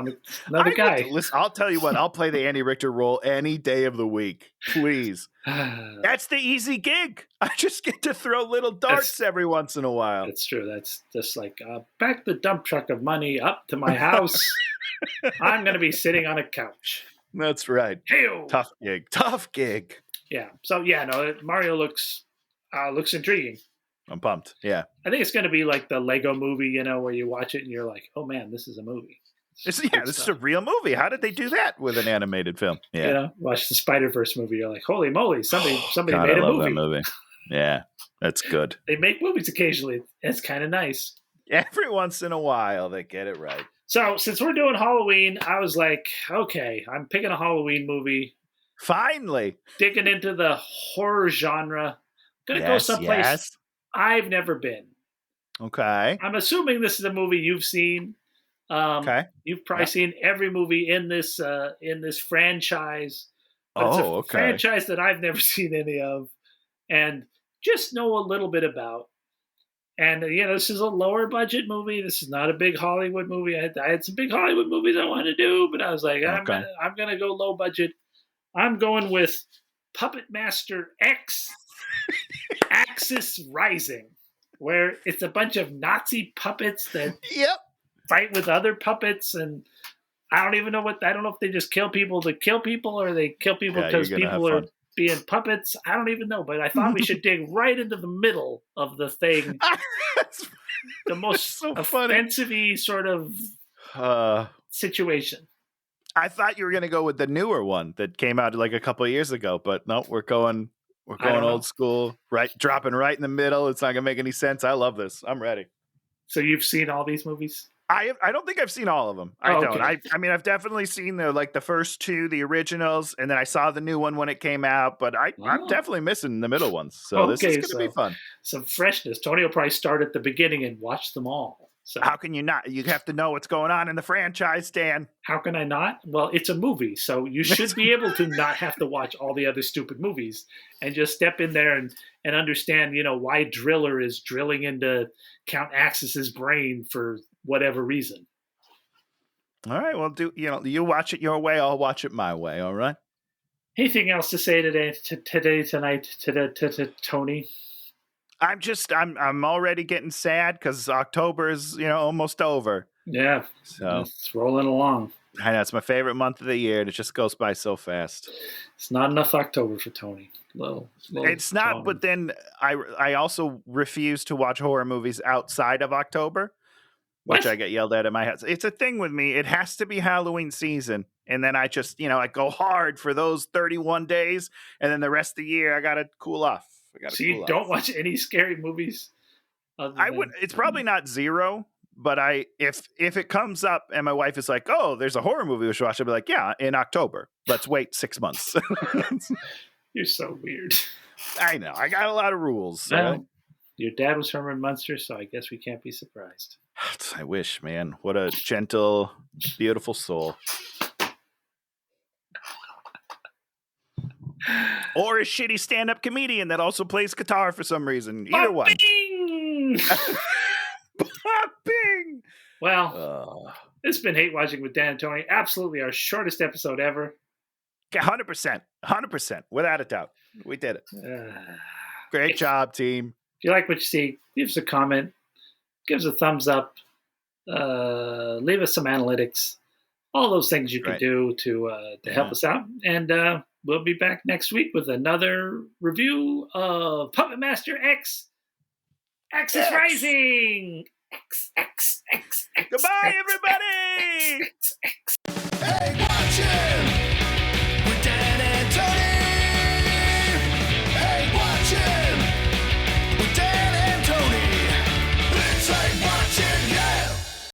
B: another guy.
A: Listen, I'll tell you what. I'll play the Andy Richter role any day of the week. Please. That's the easy gig. I just get to throw little darts every once in a while.
B: That's true. That's just like, back the dump truck of money up to my house. I'm going to be sitting on a couch.
A: That's right.
B: Hey-o.
A: Tough gig.
B: Yeah. So Mario looks intriguing.
A: I'm pumped. Yeah.
B: I think it's going to be like the Lego movie, where you watch it and you're like, oh man, this is a movie.
A: This is a real movie. How did they do that with an animated film? Yeah.
B: Watch the Spider-Verse movie. You're like, holy moly, somebody
A: God,
B: made
A: I love
B: movie.
A: That movie. Yeah. That's good.
B: They make movies occasionally. It's kind of nice.
A: Every once in a while, they get it right.
B: So since we're doing Halloween, I was like, okay, I'm picking a Halloween movie.
A: Finally.
B: Digging into the horror genre. Gonna go someplace I've never been.
A: Okay.
B: I'm assuming this is a movie you've seen.
A: Okay.
B: You've probably seen every movie in this franchise. But it's a franchise that I've never seen any of and just know a little bit about. And, this is a lower budget movie. This is not a big Hollywood movie. I had some big Hollywood movies I wanted to do, but I was like, I'm going to go low budget. I'm going with Puppet Master X, Axis Rising, where it's a bunch of Nazi puppets that fight with other puppets. And I don't know if they just kill people to kill people or they kill people because people are being puppets. I don't even know, but I thought we should dig right into the middle of the thing. The most offensive-y sort of situation.
A: I thought you were going to go with the newer one that came out like a couple of years ago, but no, we're going old school, right? Dropping right in the middle. It's not going to make any sense. I love this. I'm ready.
B: So you've seen all these movies?
A: I don't think I've seen all of them. I don't. I mean, I've definitely seen the first two, the originals, and then I saw the new one when it came out. But I'm definitely missing the middle ones. So this is going to be fun.
B: Some freshness. Tony will probably start at the beginning and watch them all. So
A: how can you not? You have to know what's going on in the franchise, Dan.
B: How can I not? Well, it's a movie, so you should be able to not have to watch all the other stupid movies and just step in there and understand, why Driller is drilling into Count Axis's brain for whatever reason.
A: All right. Well, you watch it your way. I'll watch it my way. All right.
B: Anything else to say tonight, Tony?
A: I'm already getting sad because October is, almost over.
B: Yeah.
A: So
B: it's rolling along.
A: I know it's my favorite month of the year, and it just goes by so fast.
B: It's not enough October for Tony.
A: It's not, Tony. But then I also refuse to watch horror movies outside of October, which I get yelled at in my house. It's a thing with me. It has to be Halloween season. And then I just, I go hard for those 31 days. And then the rest of the year, I got to cool off. I gotta
B: So you
A: cool
B: don't
A: off.
B: watch any scary movies?
A: I would. It's probably not zero, but if it comes up and my wife is like, "Oh, there's a horror movie we should watch," I'll be like, "Yeah, in October. Let's wait 6 months."
B: You're so weird.
A: I know. I got a lot of rules. So
B: Well, your dad was from Munsters, so I guess we can't be surprised.
A: I wish, man. What a gentle, beautiful soul. Or a shitty stand-up comedian that also plays guitar for some reason. Either one.
B: Bing!
A: Bing!
B: Well, it's been Hate Watching with Dan and Tony. Absolutely our shortest episode ever.
A: 100%. 100%. Without a doubt. We did it. Great job, team.
B: If you like what you see, give us a comment. Give us a thumbs up. Leave us some analytics. All those things you can do to help us out. And we'll be back next week with another review of Puppet Master X. X is Rising. X.
A: Goodbye, everybody.
C: Hey, watch it!